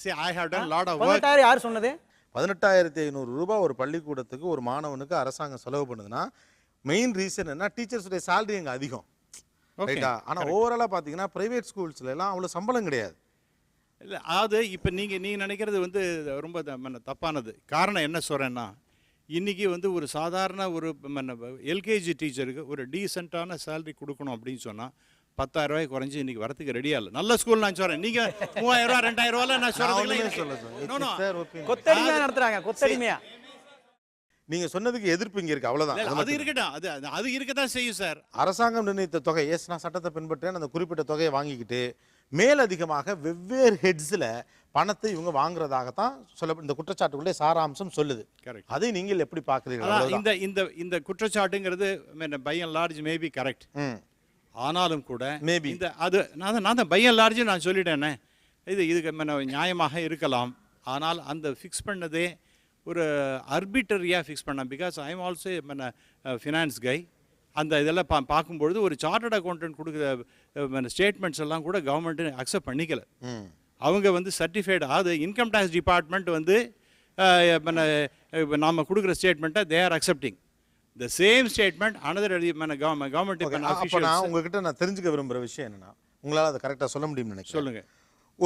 U: see I have done lot of work.
D: 18,000 யார் சொன்னது?
B: 18,500 ரூபா ஒரு பள்ளிக்கூடத்துக்கு ஒரு மாணவனுக்கு அரசாங்கம் செலவு பண்ணுதுன்னா மெயின் ரீசன் என்ன? டீச்சர்ஸுடைய சேலரி அங்கே அதிகம், ரைட்டா? ஆனால் ஓவராலாக பார்த்தீங்கன்னா ப்ரைவேட் ஸ்கூல்ஸ்ல எல்லாம் அவ்வளோ சம்பளம் கிடையாது.
U: இல்லை, அதாவது இப்போ நீங்கள் நினைக்கிறது வந்து ரொம்ப தப்பானது. காரணம் என்ன சொல்கிறேன்னா, இன்றைக்கி வந்து ஒரு சாதாரண ஒரு எல்கேஜி டீச்சருக்கு ஒரு டீசெண்டான சேலரி கொடுக்கணும் அப்படின்னு சொன்னால் 10,000 ரூபாய் குறைஞ்சி இன்றைக்கி வரத்துக்கு ரெடியாக இல்லை. நல்ல ஸ்கூல் நான் சொல்கிறேன். நீங்கள் 3,000 ரூபா 2,000 ரூபாயில் நான் சொல்கிறேன்.
D: கொத்தடிமையாக நடத்துகிறாங்க, கொத்தடிமையா.
B: நீங்க சொன்னதுக்கு எதிர்ப்பு இங்க இருக்கு, அவ்வளவுதான்.
U: அது இருக்கட்டும், அது இருக்கதான் செய்யும் சார்.
B: அரசாங்கம் நிர்ணயித்த தொகை, எஸ் நான் சட்டத்தை பின்பற்றேன், அந்த குறிப்பிட்ட தொகையை வாங்கிக்கிட்டு மேலதிகமாக வெவ்வேறு ஹெட்ஸில் பணத்தை இவங்க வாங்குறதாகத்தான் சொல்ல இந்த குற்றச்சாட்டுகளுடைய சாராம்சம் சொல்லுது. அதை நீங்கள் எப்படி பார்க்குறீங்க?
U: இந்த குற்றச்சாட்டுங்கிறது by and large maybe correct. ஆனாலும் கூட மேபி இந்த அது நான் தான் பை அண்ட் லார்ஜ் நான் சொல்லிட்டேனே, இதுக்கு நியாயமாக இருக்கலாம். ஆனால் அந்த ஃபிக்ஸ் பண்ணதே ஒரு அர்பிட்டரியாக ஃபிக்ஸ் பண்ணேன். Because I am also finance guy. அந்த இதெல்லாம் பார்க்கும்பொழுது ஒரு சார்ட்டர்ட் அக்கௌண்டன்ட் கொடுக்குற ஸ்டேட்மெண்ட்ஸ் எல்லாம் கூட கவர்மெண்ட்டு அக்செப்ட் பண்ணிக்கல. அவங்க வந்து சர்டிஃபைடு அது இன்கம் டேக்ஸ் டிபார்ட்மெண்ட் வந்து நாம் கொடுக்குற ஸ்டேட்மெண்ட்டை they are accepting the same statement another government.
B: அப்போ நான் உங்ககிட்ட நான் தெரிஞ்சுக்க விரும்புகிற விஷயம் என்னென்னா, உங்களால் அதை கரெக்டாக சொல்ல முடியும்னு நினைக்கிறேன்.
U: சொல்லுங்கள்.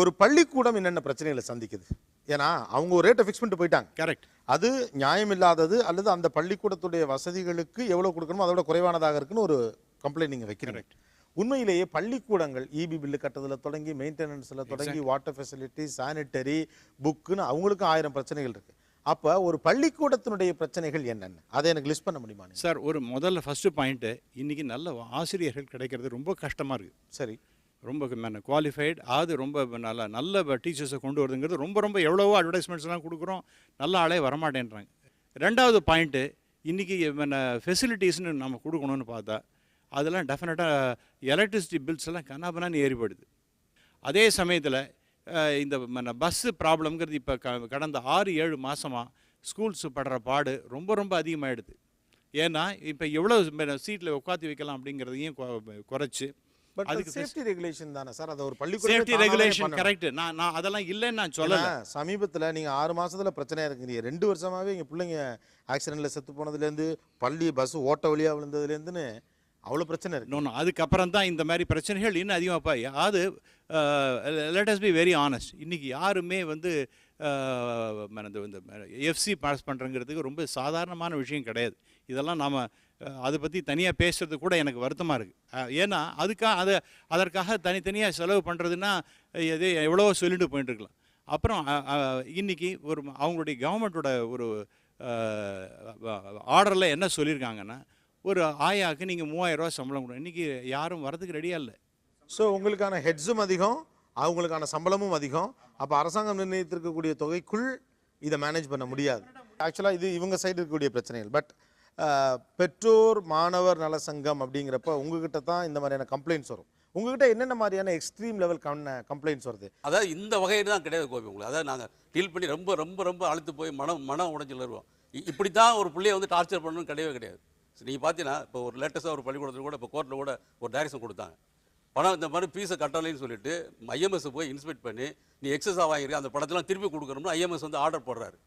B: ஒரு பள்ளிக்கூடம் என்னென்ன பிரச்சனைகளை சந்திக்குது? ஏன்னா அவங்க ஒரு ரேட்டை ஃபிக்ஸ் பண்ணிட்டு போயிட்டாங்க.
U: கரெக்ட்.
B: அது நியாயமில்லாதது அல்லது அந்த பள்ளிக்கூடத்துடைய வசதிகளுக்கு எவ்வளோ கொடுக்கணுமோ அதோட குறைவானதாக இருக்குன்னு ஒரு கம்ப்ளைண்ட் நீங்கள் வைக்கிறீங்க. உண்மையிலேயே பள்ளிக்கூடங்கள் இபி பில்லு கட்டுறதுல தொடங்கி மெயின்டெனன்ஸில் தொடங்கி வாட்டர் ஃபெசிலிட்டி, சானிட்டரி, புக்குன்னு அவங்களுக்கும் 1000 பிரச்சனைகள் இருக்குது. அப்போ ஒரு பள்ளிக்கூடத்தினுடைய பிரச்சனைகள் என்னென்ன, அதை எனக்கு லிஸ்ட் பண்ண முடியுமா
U: சார்? ஒரு முதல்ல ஃபஸ்ட்டு பாயிண்ட்டு, இன்றைக்கி நல்ல ஆசிரியர்கள் கிடைக்கிறது ரொம்ப கஷ்டமாக இருக்குது.
B: சரி,
U: ரொம்ப குவாலிஃபைடு அது ரொம்ப நல்ல டீச்சர்ஸை கொண்டு வருதுங்கிறது ரொம்ப எவ்வளவோ அட்வர்டைஸ்மெண்ட்ஸ்லாம் கொடுக்குறோம், நல்ல ஆளே வரமாட்டேன்றாங்க. ரெண்டாவது பாயிண்ட்டு, இன்றைக்கி ஃபெசிலிட்டிஸ்னு நம்ம கொடுக்கணும்னு பார்த்தா அதெல்லாம் டெஃபினட்டாக எலக்ட்ரிசிட்டி பில்ஸ் எல்லாம் கண்ணாபண்ணான்னு ஏறிப்படுது. அதே சமயத்தில் இந்த பஸ்ஸு ப்ராப்ளம்ங்கிறது இப்போ கடந்த 6-7 மாதமாக ஸ்கூல்ஸ் படுற பாடு ரொம்ப அதிகமாகிடுது. ஏன்னா இப்போ எவ்வளோ சீட்டில் உட்காந்து வைக்கலாம் அப்படிங்கிறதையும் குறைச்சி
B: அதுக்கு சேஃப்டி ரெகுலேஷன் தானே சார்? அது ஒரு பள்ளிக்கூடம்
U: சேஃப்டி ரெகுலேஷன் கரெக்ட். நான் அதெல்லாம் இல்லைன்னு நான் சொல்லல.
B: சமீபத்தில் நீங்கள் 6 மாதத்தில் பிரச்சனையாக இருக்குங்க. 2 வருஷமாகவே எங்கள் பிள்ளைங்க ஆக்சிடென்ட்டில் செத்து போனதுலேருந்து, பள்ளி பஸ் ஓட்ட வழியாக விழுந்ததுலேருந்துன்னு அவ்வளோ பிரச்சனை இருக்கு.
U: அதுக்கப்புறம் தான் இந்த மாதிரி பிரச்சனைகள் இன்னும் அதிகமாகப்பா. அது let us be very honest, இன்றைக்கி யாருமே வந்து இந்த எஃப்சி பாஸ் பண்ணுறங்கிறதுக்கு ரொம்ப சாதாரணமான விஷயம் கிடையாது. இதெல்லாம் நாம் அதை பற்றி தனியாக பேசுகிறது கூட எனக்கு வருத்தமாக இருக்குது. ஏன்னா அதற்காக தனித்தனியாக செலவு பண்ணுறதுன்னா எது எவ்வளோ சொல்லிட்டு போயிட்டுருக்கலாம். அப்புறம் இன்றைக்கி அவங்களுடைய கவர்மெண்ட்டோட ஒரு ஆர்டரில் என்ன சொல்லியிருக்காங்கன்னா, ஒரு ஆயாவுக்கு நீங்கள் 3000 ரூபா சம்பளம் கொடுங்க. இன்றைக்கி யாரும் வரதுக்கு ரெடியாக இல்லை.
B: ஸோ உங்களுக்கான ஹெட்ஸும் அதிகம், அவங்களுக்கான சம்பளமும் அதிகம். அப்போ அரசாங்கம் நிர்ணயித்திருக்கக்கூடிய தொகைக்குள் இதை மேனேஜ் பண்ண முடியாது. ஆக்சுவலாக இது இவங்க சைடு இருக்கக்கூடிய பிரச்சனைகள். பட் பெற்றோர் மாணவர் நல சங்கம் அப்படிங்கிறப்ப உங்ககிட்ட தான் இந்த மாதிரியான கம்ப்ளைண்ட்ஸ் வரும். உங்ககிட்ட என்னென்ன மாதிரியான எக்ஸ்ட்ரீம் லெவல் கம்ப்ளைண்ட்ஸ் வருது?
E: அதாவது இந்த வகையில் தான் கிடையாது கோபி உங்களுக்கு. அதாவது நாங்கள் டீல் பண்ணி ரொம்ப ரொம்ப ரொம்ப அழுத்து போய் மன உடைஞ்சல் வருவோம். இப்படி தான் ஒரு பிள்ளையை வந்து டார்ச்சர் பண்ணணும்னு கிடையவே கிடையாது. நீங்கள் பார்த்தீங்கன்னா இப்போ ஒரு லேட்டஸ்ட்டாக ஒரு பள்ளிக்கூடத்தில் கூட இப்போ கோர்ட்டில் கூட ஒரு டைரக்ஷன் கொடுத்தாங்க. பணம் இந்த மாதிரி ஃபீஸை கட்டலைன்னு சொல்லிட்டு ஐஎம்எஸ் போய் இன்ஸ்பெக்ட் பண்ணி நீ எக்ஸஸாக வாங்கியிருக்க அந்த படத்தெல்லாம் திருப்பி கொடுக்கணும்னு ஐஎம்எஸ் வந்து ஆர்டர் போடுறாரு.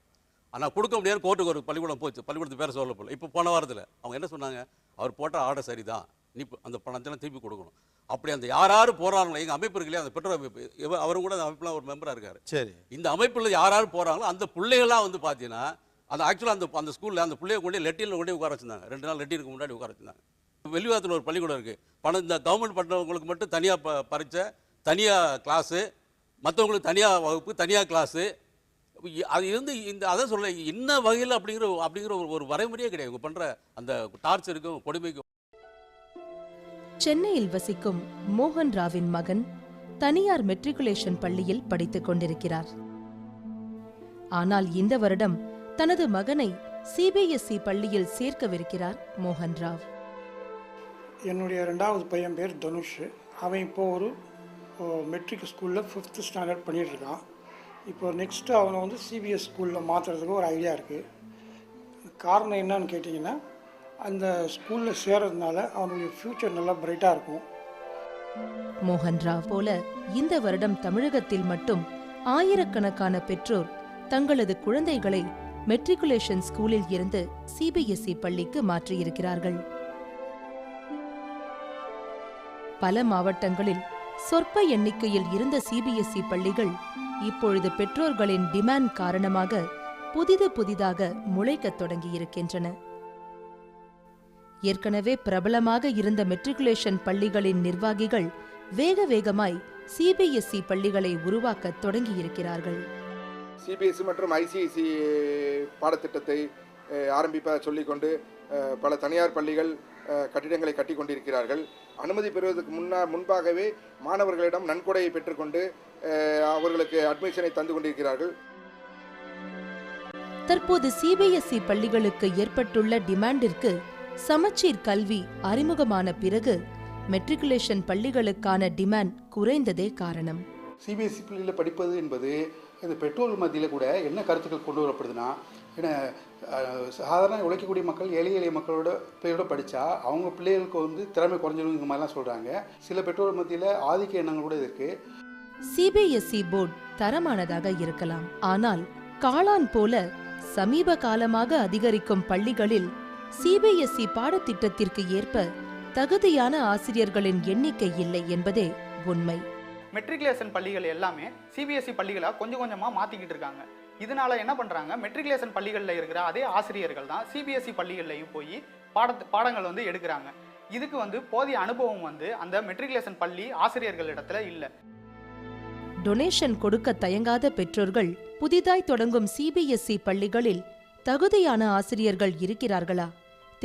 E: ஆனால் கொடுக்க முடியாது. கோர்ட்டுக்கு ஒரு பள்ளிக்கூடம் போச்சு, பள்ளிக்கூடத்து பேரை சொல்ல போல. இப்போ போன வாரத்தில் அவங்க என்ன சொன்னாங்க, அவர் போட்ட ஆர்டர் சரி தான், நீ அந்த பணத்தெல்லாம் திருப்பி கொடுக்கணும். அப்படி அந்த யார் போகிறாங்களோ, எங்கள் அமைப்பு இருக்கு இல்லையா, அந்த பெற்றோர் அமைப்பு, அவரும் கூட அந்த அமைப்புலாம் ஒரு மெம்பராக இருக்கார்.
B: சரி, இந்த
E: அமைப்பில் யார் போகிறாங்களோ அந்த பிள்ளைகளாக வந்து பார்த்தீங்கன்னா அந்த ஆக்சுவலாக அந்த ஸ்கூலில் அந்த பிள்ளைய கொண்டு லெட்டினில் கொண்டு உட்கார வச்சுருந்தாங்க. 2 நாள் லெட்டினுக்கு முன்னாடி உட்கார வச்சுருந்தாங்க. வெளிவாரத்தில் ஒரு பள்ளிக்கூடம் இருக்குது. இந்த கவர்மெண்ட் பண்ணுறவங்களுக்கு மட்டும் தனியாக பரீட்சை, தனியாக கிளாஸு, மற்றவங்களுக்கு தனியாக வகுப்பு, தனியாக கிளாஸு. அது இருந்து அதான் சொல்ல என்ன வகையில் அப்படிங்கிற ஒரு வரைமுறையே கிடையாது. இவங்க பண்ணுற அந்த டார்ச்சருக்கும் கொடுமைக்கும்.
C: சென்னையில் வசிக்கும் மோகன் ராவின் மகன் தனியார் மெட்ரிகுலேஷன் பள்ளியில் படித்துக் கொண்டிருக்கிறார். ஆனால் இந்த வருடம் தனது மகனை சிபிஎஸ்இ பள்ளியில் சேர்க்கவிருக்கிறார் மோகன் ராவ்.
G: என்னுடைய 2வது பையன் பேர் தனுஷ். அவன் இப்போ ஒரு மெட்ரிக் ஸ்கூலில் 5th ஸ்டாண்டர்ட் பண்ணிகிட்டு இருக்கான். இப்போ நெக்ஸ்ட்டு அவனை வந்து சிபிஎஸ் ஸ்கூலில் மாற்றுறதுக்கு ஒரு ஐடியா இருக்குது. காரணம் என்னன்னு கேட்டிங்கன்னா, அந்த ஸ்கூலில் சேர்றதுனால அவனுடைய ஃப்யூச்சர் நல்லா பிரைட்டாக இருக்கும்.
C: மோகன் ராவ் போல இந்த வருடம் தமிழகத்தில் மட்டும் ஆயிரக்கணக்கான பெற்றோர் தங்களது குழந்தைகளை மெட்ரிகுலேஷன் ஸ்கூலில் இருந்து சிபிஎஸ்இ பள்ளிக்கு மாற்றியிருக்கிறார்கள். பல மாவட்டங்களில் சொற்ப எண்ணிக்கையில் இருந்த சிபிஎஸ்இ பள்ளிகள் இப்பொழுது பெற்றோர்களின் டிமாண்ட் காரணமாக புதிதாக முளைக்கத் தொடங்கியிருக்கின்றன. ஏற்கனவே பிரபலமாக இருந்த மெட்ரிகுலேஷன் பள்ளிகளின் நிர்வாகிகள் வேகமாய் சிபிஎஸ்இ பள்ளிகளை உருவாக்க தொடங்கியிருக்கிறார்கள்.
H: சிபிஎஸ்இ மற்றும் ஐசிஐசி பாடத்திட்டத்தை ஆரம்பிப்பதாக சொல்லிக்கொண்டு பல தனியார் பள்ளிகள் கட்டிடங்களை கட்டி கொண்டிருக்கிறார்கள். அனுமதி பெறுவதற்கு முன்பாகவே மாணவர்களிடம் நன்கொடையை பெற்றுக்கொண்டு அவர்களுக்கு அட்மிஷனை தந்து கொண்டிருக்கிறார்கள்.
C: தற்போது சிபிஎஸ்இ பள்ளிகளுக்கு ஏற்பட்டுள்ள டிமாண்டிற்கு சமச்சீர் கல்வி அறிமுகமான பிறகு மெட்ரிகுலேஷன் பள்ளிகளுக்கான டிமாண்ட் குறைந்ததே காரணம்.
J: சிபிஎஸ்இ பள்ளியில் படிப்பது என்பது இந்த பெற்றோர்கள் மத்தியில் கூட என்ன கருத்துக்கள் கொண்டு வரப்படுதுன்னா, ஏன்னா சாதாரண உழைக்கக்கூடிய மக்கள் எளிய மக்களோட பிள்ளையோட படித்தா அவங்க பிள்ளைகளுக்கு வந்து திறமை குறைஞ்சிருங்கிற மாதிரிலாம் சொல்கிறாங்க. சில பெற்றோர்கள் மத்தியில் ஆதிக்க எண்ணங்கள் கூட இருக்குது.
C: சிபிஎஸ்இ போர்டு தரமானதாக இருக்கலாம், ஆனால் காளான் போல சமீப காலமாக அதிகரிக்கும் பள்ளிகளில் சிபிஎஸ்இ பாடத்திட்டத்திற்கு ஏற்ப தகுதியான ஆசிரியர்களின் எண்ணிக்கை இல்லை என்பதே உண்மை.
Y: மெட்ரிகுலேஷன் பள்ளிகள் எல்லாமே சிபிஎஸ்இ பள்ளிகளாக கொஞ்சம் கொஞ்சமாக மாற்றிக்கிட்டு இருக்காங்க. இதனால என்ன பண்ணுறாங்க, மெட்ரிகுலேஷன் பள்ளிகளில் இருக்கிற அதே ஆசிரியர்கள் தான் சிபிஎஸ்இ பள்ளிகள்லையும் போய் பாடங்கள் வந்து எடுக்கிறாங்க. இதுக்கு வந்து போதிய அனுபவம் வந்து அந்த மெட்ரிகுலேஷன் பள்ளி ஆசிரியர்களிடத்துல இல்லை.
C: டொனேஷன் கொடுக்க தயங்காத பெற்றோர்கள் புதிதாய் தொடங்கும் சிபிஎஸ்இ பள்ளிகளில் தகுதியான ஆசிரியர்கள் இருக்கிறார்களா,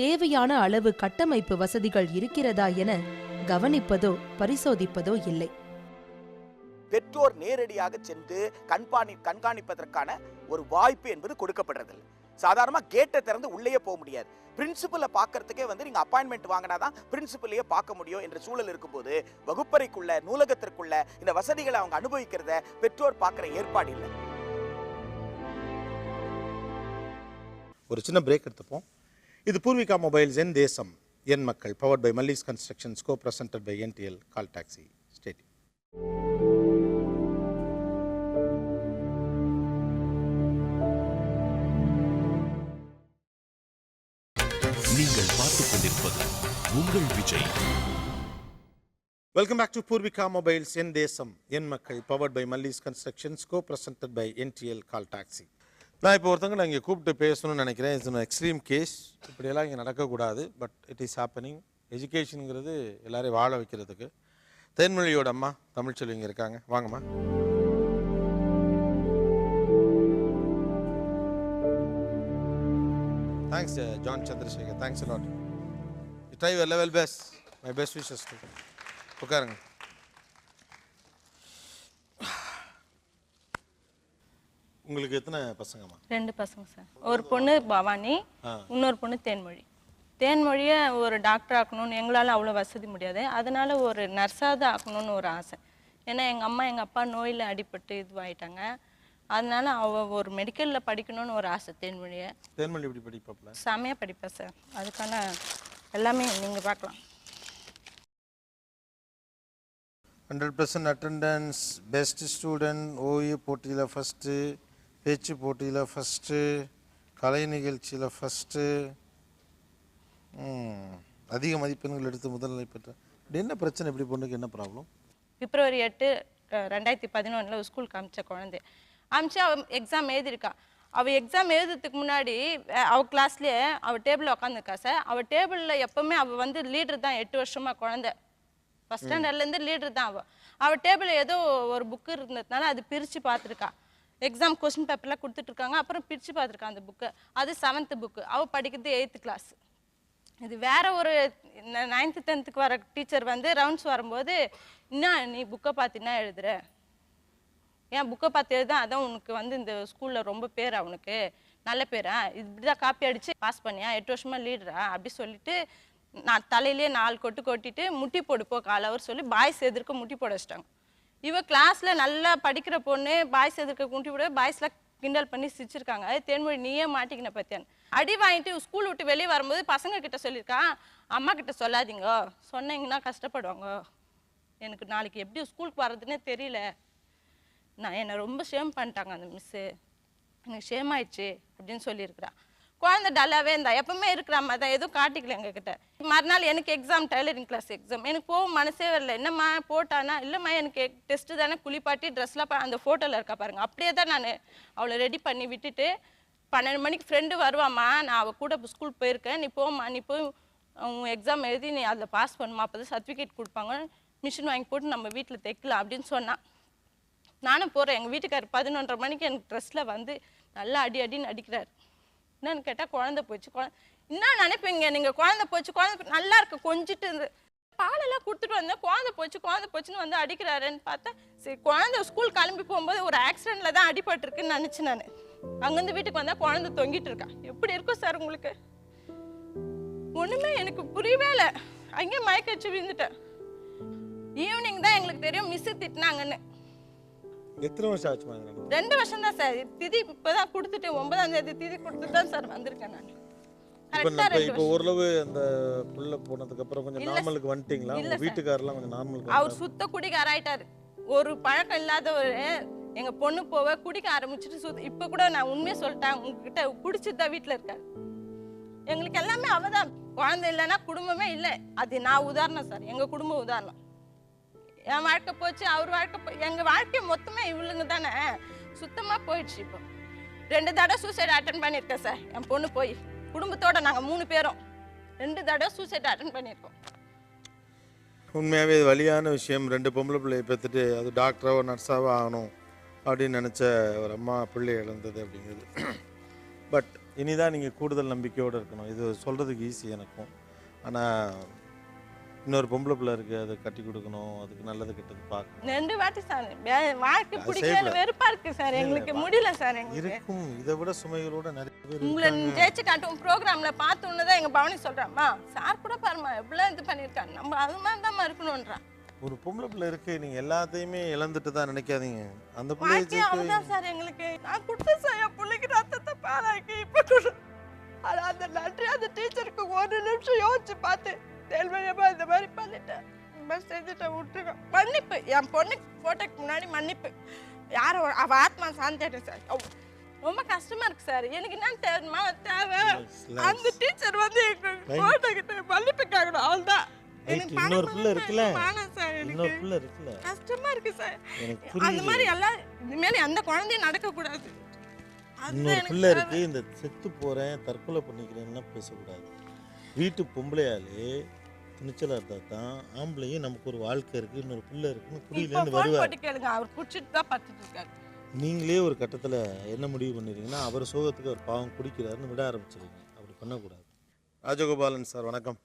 C: தேவையான அளவு கட்டமைப்பு வசதிகள் இருக்கிறதா என கவனிப்பதோ பரிசோதிப்பதோ இல்லை.
Z: பெற்றோர் நேரடியாக சென்று கண்காணிப்பதற்கான ஒரு வாய்ப்பு என்பது கொடுக்கப்படுறதில்லை. சாதாரணமாக கேட்டை திறந்து உள்ளே போக முடியாது. பிரின்சிபலை பார்க்கறதுக்கே வந்து நீங்கள் அப்பாயின்மெண்ட் வாங்கினாதான் பிரின்சிபலையே பார்க்க முடியும் என்ற சூழல் இருக்கும்போது வகுப்பறைக்குள்ள நூலகத்திற்குள்ள இந்த வசதிகளை அவங்க அனுபவிக்கிறத பெற்றோர் பார்க்குற ஏற்பாடு இல்லை.
B: ஒரு சின்ன பிரேக் எடுத்துப்போம். இது பூர்விகா மொபைல்ஸ் என் தேசம் என் மக்கள், powered by Mallees construction, co presented by NTL. Call taxi state.
A: நீங்கள் பார்த்துக் கொண்டிருப்பது உங்கள் Vijay.
B: Welcome back to Poorvika mobiles என் தேசம் என் மக்கள், powered by Mallees construction, co presented by NTL. Call taxi. நான் இப்போ ஒருத்தங்க இங்கே கூப்பிட்டு பேசணும்னு நினைக்கிறேன். It's extreme case. இப்படியெல்லாம் இங்கே நடக்கக்கூடாது. But it is happening. எஜுகேஷனுங்கிறது எல்லாரையும் வாழ வைக்கிறதுக்கு. தேன்மொழியோட அம்மா தமிழ்ச்செல்வி இங்கே இருக்காங்க. வாங்கம்மா. Thanks John Chandrasekar. Thanks a lot. You try your level best. My best wishes to. உட்காருங்க. உங்களுக்கு எத்தனை பசங்கம்மா?
F: 2 பசங்க சார். ஒரு பொண்ணு பவானி, இன்னொரு பொண்ணு தேன்மொழி. தேன்மொழியை ஒரு டாக்டர் ஆக்கணும்னு எங்களால் அவ்வளோ வசதி முடியாது. அதனால ஒரு நர்ஸாவது ஆக்கணும்னு ஒரு ஆசை. ஏன்னா எங்கள் அம்மா எங்கள் அப்பா நோயில் அடிபட்டு இதுவாகிட்டாங்க. அதனால அவள் ஒரு மெடிக்கலில் படிக்கணும்னு ஒரு ஆசை தேன்மொழியை.
B: தேன்மொழி எப்படி படிப்பாப்ல?
F: செமையாக படிப்பேன் சார். அதுக்கான எல்லாமே நீங்கள் பார்க்கலாம்.
B: 100% அட்டெண்டன்ஸ், பெஸ்ட் ஸ்டூடெண்ட், ஓஏ போட்டியில் ஃபஸ்ட்டு, பேச்சு போட்டியில் ஃபஸ்ட்டு, கலை நிகழ்ச்சியில் ஃபஸ்ட்டு, அதிக மதிப்பெண்கள் எடுத்து முதல்நிலை பெற்ற. இப்படி என்ன பிரச்சனை? இப்படி பொண்ணுக்கு என்ன ப்ராப்ளம்?
F: பிப்ரவரி 8, 2011 ஒரு ஸ்கூலுக்கு அமிச்ச குழந்தை அமிச்சு அவள் எக்ஸாம் எழுதியிருக்கா. அவள் எக்ஸாம் எழுதுறதுக்கு முன்னாடி அவள் கிளாஸ்லேயே அவள் டேபிளில் உட்காந்துருக்கா சார். அவள் டேபிளில் எப்போவுமே அவள் வந்து லீடர் தான். 8 வருஷமாக குழந்தை ஃபஸ்ட் ஸ்டாண்டர்ட்லேருந்து லீடர் தான். அவள் டேபிளில் ஏதோ ஒரு புக்கு இருந்ததுனால அது பிரித்து பார்த்துருக்கா. எக்ஸாம் கொஸ்டின் பேப்பர்லாம் கொடுத்துட்ருக்காங்க. அப்புறம் பிரித்து பார்த்துருக்கா அந்த புக்கு. அது 7th புக்கு. அவள் படிக்கிறது 8th கிளாஸ். இது வேற ஒரு 9th 10th வர டீச்சர் வந்து ரவுண்ட்ஸ் வரும்போது, என்ன நீ புக்கை பார்த்து என்ன எழுதுற, ஏன் புக்கை பார்த்து எழுத, அதான் உனக்கு வந்து இந்த ஸ்கூலில் ரொம்ப பேரா, உனக்கு நல்ல பேரா, இப்படி தான் காப்பி அடித்து பாஸ் பண்ணியா, 8 வருஷமாக லீடரா அப்படி சொல்லிட்டு நான் தலையிலே 4 கொட்டு கொட்டிட்டு முட்டி போடுப்போ காலவர் சொல்லி பாய்ஸ் எதிர்க்க முட்டி போட வச்சிட்டாங்க. இவ கிளாஸில் நல்லா படிக்கிற பொண்ணு பாய்ஸ் எதிர்க்க முட்டி போட பாய்ஸ்லாம் கிண்டல் பண்ணி சிரிச்சிருக்காங்க. தேன்மொழி நீயே மாட்டிக்கின பத்தியான்னு அடி வாங்கிட்டு ஸ்கூல் விட்டு வெளியே வரும்போது பசங்க கிட்ட சொல்லியிருக்கான், அம்மா கிட்ட சொல்லாதீங்க, சொன்னீங்கன்னா கஷ்டப்படுவாங்க, எனக்கு நாளைக்கு எப்படி ஸ்கூலுக்கு வர்றதுன்னே தெரியல, என்னை ரொம்ப ஷேம் பண்ணிட்டாங்க அந்த மிஸ்ஸு, எனக்கு ஷேம் ஆயிடுச்சு அப்படின்னு சொல்லியிருக்கிறா. குழந்தை டல்லாவே இருந்தா எப்பவுமே இருக்கிற மாதிரி தான், எதுவும் காட்டிக்கல எங்ககிட்ட. மறுநாள் எனக்கு எக்ஸாம், டைலரிங் கிளாஸ் எக்ஸாம். எனக்கு போகும் மனசே வரல. என்னம்மா போட்டானா, இல்லைம்மா எனக்கு டெஸ்ட்டு தானே, குளிப்பாட்டி ட்ரெஸ்லாம் அந்த ஃபோட்டோவில் இருக்கா பாருங்க, அப்படியே தான் நான் அவளை ரெடி பண்ணி விட்டுட்டு 12 மணிக்கு ஃப்ரெண்டு வருவாம்மா, நான் அவள் கூட ஸ்கூல் போயிருக்கேன், நீ போம்மா, நீ போய் உன் எக்ஸாம் எழுதி நீ அதில் பாஸ் பண்ணுமா, அப்போ தான் சர்டிஃபிகேட் கொடுப்பாங்க, மிஷின் வாங்கி போட்டு நம்ம வீட்டில் தைக்கலாம் அப்படின்னு சொன்னான். நானும் போகிறேன். எங்கள் வீட்டுக்காரர் 11:30 மணிக்கு எனக்கு ட்ரெஸ்ஸில் வந்து நல்லா அடின்னு அடிக்கிறார். என்னன்னு கேட்டால் குழந்தை போச்சு. என்ன நினைப்பீங்க நீங்கள், குழந்தை போச்சு, குழந்தை நல்லா இருக்கு கொஞ்சிட்டு இருந்து பாலெல்லாம் கொடுத்துட்டு வந்தேன், குழந்தை போச்சுன்னு வந்து அடிக்கிறாருன்னு பார்த்தா, சரி குழந்தை ஸ்கூல் கிளம்பி போகும்போது ஒரு ஆக்சிடெண்ட்டில் தான் அடிபட்டிருக்குன்னு நினச்சேன். நான் அங்கேருந்து வீட்டுக்கு வந்தால் குழந்தை தொங்கிட்டு இருக்கா. எப்படி இருக்கும் சார் உங்களுக்கு? ஒன்றுமே எனக்கு புரியவே இல்லை. அங்கேயே மயக்கடிச்சு விழுந்துட்டேன். ஈவினிங் தான் எங்களுக்கு தெரியும் மிஸ்ஸு திட்டினாங்கன்னு.
B: எத்தனை வருஷம் ஆச்சுமா?
F: 2 வருஷம் தான் சார். திதி இப்போதான் கொடுத்துட்டு 9ஆம் தேதி திதி கொடுத்துட்டு தான் சார் வந்திருக்கேன் நான்.
B: இப்போ ஓரளவு அந்த புள்ள போனதுக்கு அப்புறம் கொஞ்சம் நார்மலுக்கு வந்துட்டீங்களா? உங்க வீட்டுக்காரர்லாம் கொஞ்சம் நார்மலுக்கு?
F: அவர் சுத்த குடிக்கார ஆயிட்டாரு. ஒரு பழக்கம் இல்லாதவர். எங்க பொண்ணு போவ குடிக்க ஆரம்பிச்சுட்டு இப்போ கூட நான் உண்மையை சொல்லிட்டேன், உங்ககிட்ட குடிச்சுட்டு தான் வீட்டில் இருக்காரு. எங்களுக்கு எல்லாமே அவதான். குழந்தை இல்லைன்னா குடும்பமே இல்லை. அது நான் உதாரணம் சார், எங்க குடும்ப உதாரணம். என் வாழ்க்கை போச்சு, அவர் வாழ்க்கை எங்கள் வாழ்க்கை மொத்தமே இவளுங்க தானே சுத்தமாக போயிடுச்சு. இப்போ 2 தடவை சூசைட் அட்டன் பண்ணியிருக்கேன் சார். என் பொண்ணு போய் குடும்பத்தோட நாங்கள் 3 பேரும் 2 தடவை சூசைட் அட்டன் பண்ணியிருக்கோம்.
B: உண்மையாகவே இது வலியான விஷயம். 2 பொம்பளை பிள்ளையை பெற்றுட்டு அது டாக்டராவோ நர்ஸாவோ ஆகணும் அப்படின்னு நினச்ச ஒரு அம்மா பிள்ளை இழந்தது அப்படிங்கிறது. பட் இனிதான் நீங்கள் கூடுதல் நம்பிக்கையோடு இருக்கணும். இது சொல்கிறதுக்கு ஈஸி எனக்கும். ஆனால் இன்னொரு பொம்பளை பிள்ளை இருக்குது, அதை கட்டி கொடுக்கணும், அதுக்கு நல்லது கெட்டது பார்க்கணும்.
F: 2 வாட்டி சார் வாழ்க்கை பிடிக்கல, வெறுப்பா இருக்கு சார், எங்களுக்கு முடியல சார். இருக்கும்
B: இதை விட சுமைகளோட நிறைய பேர்
F: உங்களை ஜெயிச்சு காட்டும் ப்ரோக்ராம்ல பார்த்தோன்னு தான் எங்க பவனி சொல்றாம்மா, சார் கூட பாருமா எவ்வளோ இது பண்ணியிருக்காங்க, நம்ம அது மாதிரி தான் இருக்கணும்ன்றான்.
B: ஒரு பொம்பளை பிள்ளை இருக்கு, நீங்க எல்லாத்தையுமே இழந்துட்டு தான் நினைக்காதீங்க. அந்த
F: பிள்ளை அவதான் சார் எங்களுக்கு. நான் கொடுத்த சார் என் பிள்ளைக்கு ரத்தத்தை பாராக்கி இப்போ அந்த நன்றி அந்த டீச்சருக்கு 1 நிமிஷம் யோசிச்சு பார்த்து தேல்மையமா இந்த மாதிரி பண்ணிட்டேன், செஞ்சுட்டேன், விட்டுருக்கேன். மன்னிப்பு என் பொண்ணுக்கு போட்டோக்கு முன்னாடி மன்னிப்பு. யாரும் அவ ஆத்மா சாந்திட்டேன் சார். ரொம்ப கஷ்டமா இருக்கு சார். எனக்கு என்ன தெரியுமா தேவை, அந்த டீச்சர் வந்து எங்க போட்டோ கிட்ட மன்னிப்பு கேட்கணும், அவள்தான்.
B: இன்னொரு பிள்ளை இருக்குல்ல, இன்னொரு பிள்ளை இருக்குல்ல,
F: கஷ்டமா இருக்கு சார். அந்த மாதிரி எல்லாம் இனிமேல் எந்த குழந்தையும் நடக்க கூடாது.
B: இன்னொரு பிள்ளை இருக்கு, இந்த செத்து போகிறேன் தற்கொலை பண்ணிக்கிறேன்னா பேசக்கூடாது. வீட்டு பொம்பளையாலே துணிச்சலாக இருந்தால் தான் ஆம்பளையும் நமக்கு ஒரு வாழ்க்கை இருக்குது, இன்னொரு பிள்ளை இருக்குன்னு குடியிலேருந்து வருவார்.
F: கேளுங்க, அவர் குடிச்சிட்டு தான் பார்த்துட்டு இருக்காரு.
B: நீங்களே ஒரு கட்டத்தில் என்ன முடிவு பண்ணிடுறீங்கன்னா அவர் சோகத்துக்கு ஒரு பாவம் குடிக்கிறாருன்னு விட ஆரம்பிச்சிருங்க. அப்படி பண்ணக்கூடாது. ராஜகோபாலன் சார் வணக்கம்,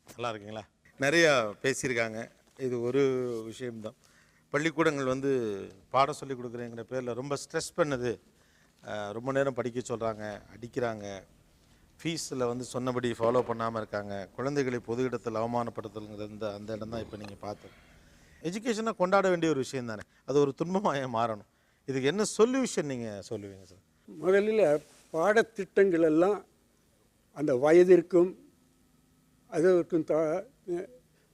B: நல்லா இருக்கீங்களா? நிறையா பேசியிருக்காங்க. இது ஒரு விஷயம்தான், பள்ளிக்கூடங்கள் வந்து பாடம் சொல்லி கொடுக்குறேங்கிற பேரில் ரொம்ப ஸ்ட்ரெஸ் பண்ணுது, ரொம்ப நேரம் படிக்க சொல்கிறாங்க, அடிக்கிறாங்க, ஃபீஸில் வந்து சொன்னபடி ஃபாலோ பண்ணாமல் இருக்காங்க, குழந்தைகளை பொது இடத்தில் அவமானப்படுத்தலுங்கிற அந்த இடம் தான் இப்போ நீங்கள் பார்த்தது. எஜுகேஷனாக கொண்டாட வேண்டிய ஒரு விஷயம் தானே, அது ஒரு துன்பமாக மாறணும். இதுக்கு என்ன சொல்யூஷன் நீங்கள் சொல்லுவீங்க சார்?
I: முதலில் பாடத்திட்டங்கள் எல்லாம் அந்த வயதிற்கும் அதற்கும்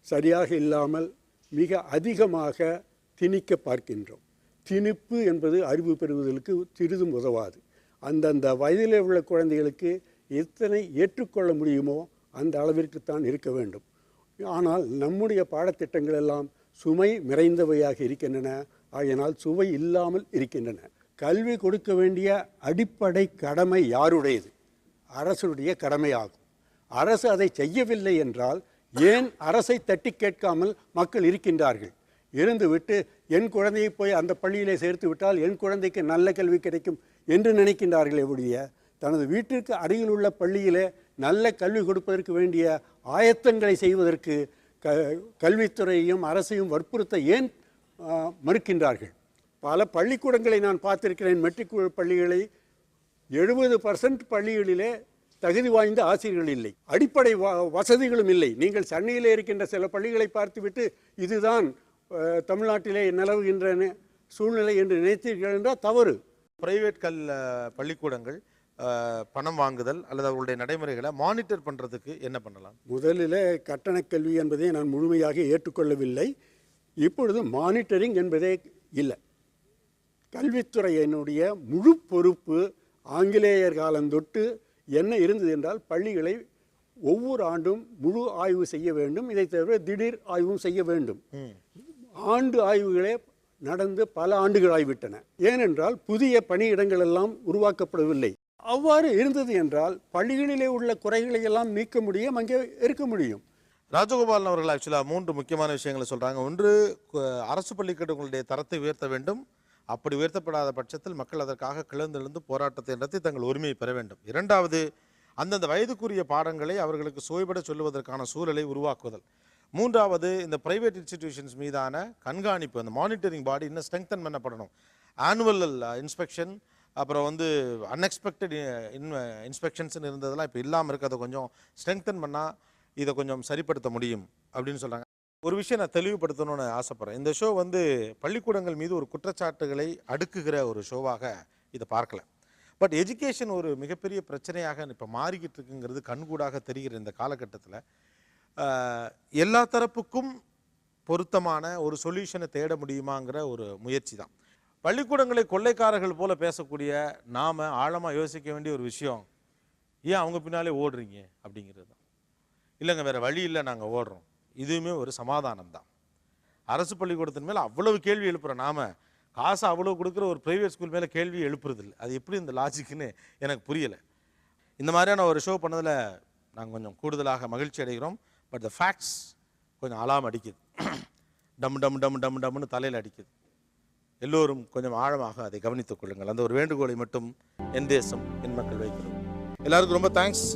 I: சரியாக இல்லாமல் மிக அதிகமாக திணிக்க பார்க்கின்றோம். திணிப்பு என்பது அறிவு பெறுவதற்கு சிறிதும் உதவாது. அந்தந்த வயதில் உள்ள குழந்தைகளுக்கு எத்தனை ஏற்றுக்கொள்ள முடியுமோ அந்த அளவிற்குத்தான் இருக்க வேண்டும். ஆனால் நம்முடைய பாடத்திட்டங்கள் எல்லாம் சுமை நிறைந்தவையாக இருக்கின்றன, ஆகையினால் சுவை இல்லாமல் இருக்கின்றன. கல்வி கொடுக்க வேண்டிய அடிப்படை கடமை யாருடையது? அரசுடைய கடமையாகும். அரசு அதை செய்யவில்லை என்றால் ஏன் அரசை தட்டி கேட்காமல் மக்கள் இருக்கின்றார்கள்? இருந்துவிட்டு என் குழந்தையை போய் அந்த பள்ளியிலே சேர்த்து விட்டால் என் குழந்தைக்கு நல்ல கல்வி கிடைக்கும் என்று நினைக்கின்றார்களே ஒழிய தனது வீட்டிற்கு அருகில் உள்ள பள்ளியிலே நல்ல கல்வி கொடுப்பதற்கு வேண்டிய ஆயத்தங்களை செய்வதற்கு கல்வித்துறையையும் அரசையும் வற்புறுத்த ஏன் மறுக்கின்றார்கள்? பல பள்ளிக்கூடங்களை நான் பார்த்திருக்கிறேன். மெட்ரிக் பள்ளிகளை 70% பள்ளிகளிலே தகுதி வாய்ந்த ஆசிரியர்கள் இல்லை, அடிப்படை வசதிகளும் இல்லை. நீங்கள் சென்னையிலே இருக்கின்ற சில பள்ளிகளை பார்த்துவிட்டு இதுதான் தமிழ்நாட்டிலே நிலவுகின்ற சூழ்நிலை என்று நினைத்தீர்கள் என்றால் தவறு.
B: பிரைவேட் பள்ளிக்கூடங்கள் பணம் வாங்குதல் அல்லது அவர்களுடைய நடைமுறைகளை மானிட்டர் பண்ணுறதுக்கு என்ன பண்ணலாம்?
I: முதலில் கட்டணக் கல்வி என்பதை நான் முழுமையாக ஏற்றுக்கொள்ளவில்லை. இப்பொழுது மானிட்டரிங் என்பதே இல்லை. கல்வித்துறையினுடைய முழு பொறுப்பு ஆங்கிலேயர் காலம் தொட்டு என்ன இருந்தது என்றால் பள்ளிகளை ஒவ்வொரு ஆண்டும் முழு ஆய்வு செய்ய வேண்டும். இதை தவிர திடீர் ஆய்வும் செய்ய வேண்டும். ஆண்டு ஆய்வுகளே நடந்து பல ஆண்டுகள் ஆகிவிட்டன. ஏனென்றால் புதிய பணியிடங்கள் எல்லாம் உருவாக்கப்படவில்லை. அவ்வாறு இருந்தது என்றால் பள்ளிகளிலே உள்ள குறைகளை எல்லாம் நீக்க முடியும், அங்கே இருக்க முடியும்.
B: ராஜகோபாலன் அவர்கள் ஆக்சுவலாக 3 முக்கியமான விஷயங்களை சொல்கிறாங்க. ஒன்று, அரசு பள்ளிக்கூடங்களுடைய தரத்தை உயர்த்த வேண்டும். அப்படி உயர்த்தப்படாத பட்சத்தில் மக்கள் அதற்காக கிளர்ந்தெழுந்து போராட்டத்தை நடத்தி தங்கள் உரிமையை பெற வேண்டும். இரண்டாவது, அந்தந்த வயதுக்குரிய பாடங்களை அவர்களுக்கு சுவைபட சொல்லுவதற்கான சூழலை உருவாக்குதல். மூன்றாவது, இந்த பிரைவேட் இன்ஸ்டிடியூஷன்ஸ் மீதான கண்காணிப்பு, அந்த மானிட்டரிங் பாடி இன்னும் ஸ்ட்ரெங்தன் பண்ணப்படணும். ஆனுவல் இன்ஸ்பெக்ஷன், அப்புறம் வந்து அன்எக்ஸ்பெக்டட் இன்ஸ்பெக்ஷன்ஸ்னு இருந்ததெல்லாம் இப்போ இல்லாமல் இருக்க, அதை கொஞ்சம் ஸ்ட்ரெங்தன் பண்ணால் இதை கொஞ்சம் சரிப்படுத்த முடியும் அப்படின்னு சொல்கிறாங்க. ஒரு விஷயம் நான் தெளிவுபடுத்தணும்னு ஆசைப்பட்றேன். இந்த ஷோ வந்து பள்ளிக்கூடங்கள் மீது ஒரு குற்றச்சாட்டுகளை அடுக்குகிற ஒரு ஷோவாக இதை பார்க்கல. பட் எஜுகேஷன் ஒரு மிகப்பெரிய பிரச்சனையாக இப்போ மாறிக்கிட்டு இருக்குங்கிறது கண்கூடாக தெரிகிற இந்த காலகட்டத்தில் எல்லா தரப்புக்கும் பொருத்தமான ஒரு சொல்யூஷனை தேட முடியுமாங்கிற ஒரு முயற்சி தான். பள்ளிக்கூடங்களை கொள்ளைக்காரர்கள் போல பேசக்கூடிய நாம் ஆழமாக யோசிக்க வேண்டிய ஒரு விஷயம், ஏன் அவங்க பின்னாலே ஓடுறீங்க அப்படிங்கிறது தான். இல்லைங்க வேறு வழி இல்லை, நாங்கள் ஓடுறோம். இதுவுமே ஒரு சமாதானம் தான். அரசு பள்ளிக்கூடத்தின் மேலே அவ்வளவு கேள்வி எழுப்புகிறோம், நாம் காசு அவ்வளோ கொடுக்குற ஒரு ப்ரைவேட் ஸ்கூல் மேலே கேள்வி எழுப்புறதில்லை. அது எப்படி இந்த லாஜிக்குன்னு எனக்கு புரியலை. இந்த மாதிரியான ஒரு ஷோ பண்ணதில் நாங்கள் கொஞ்சம் கூடுதலாக மகிழ்ச்சி அடைகிறோம். பட் த ஃபேக்ட்ஸ் கொஞ்சம் அலாம் அடிக்குது, டம் டம் டம் டம் டம்னு தலையில் அடிக்குது. எல்லோரும் கொஞ்சம் ஆழமாக அதை கவனித்துக் கொள்ளுங்கள். அந்த ஒரு வேண்டுகோளை மட்டும் என் தேசம் என் மக்கள் வைக்கிறோம். எல்லாருக்கும் ரொம்ப தேங்க்ஸ்.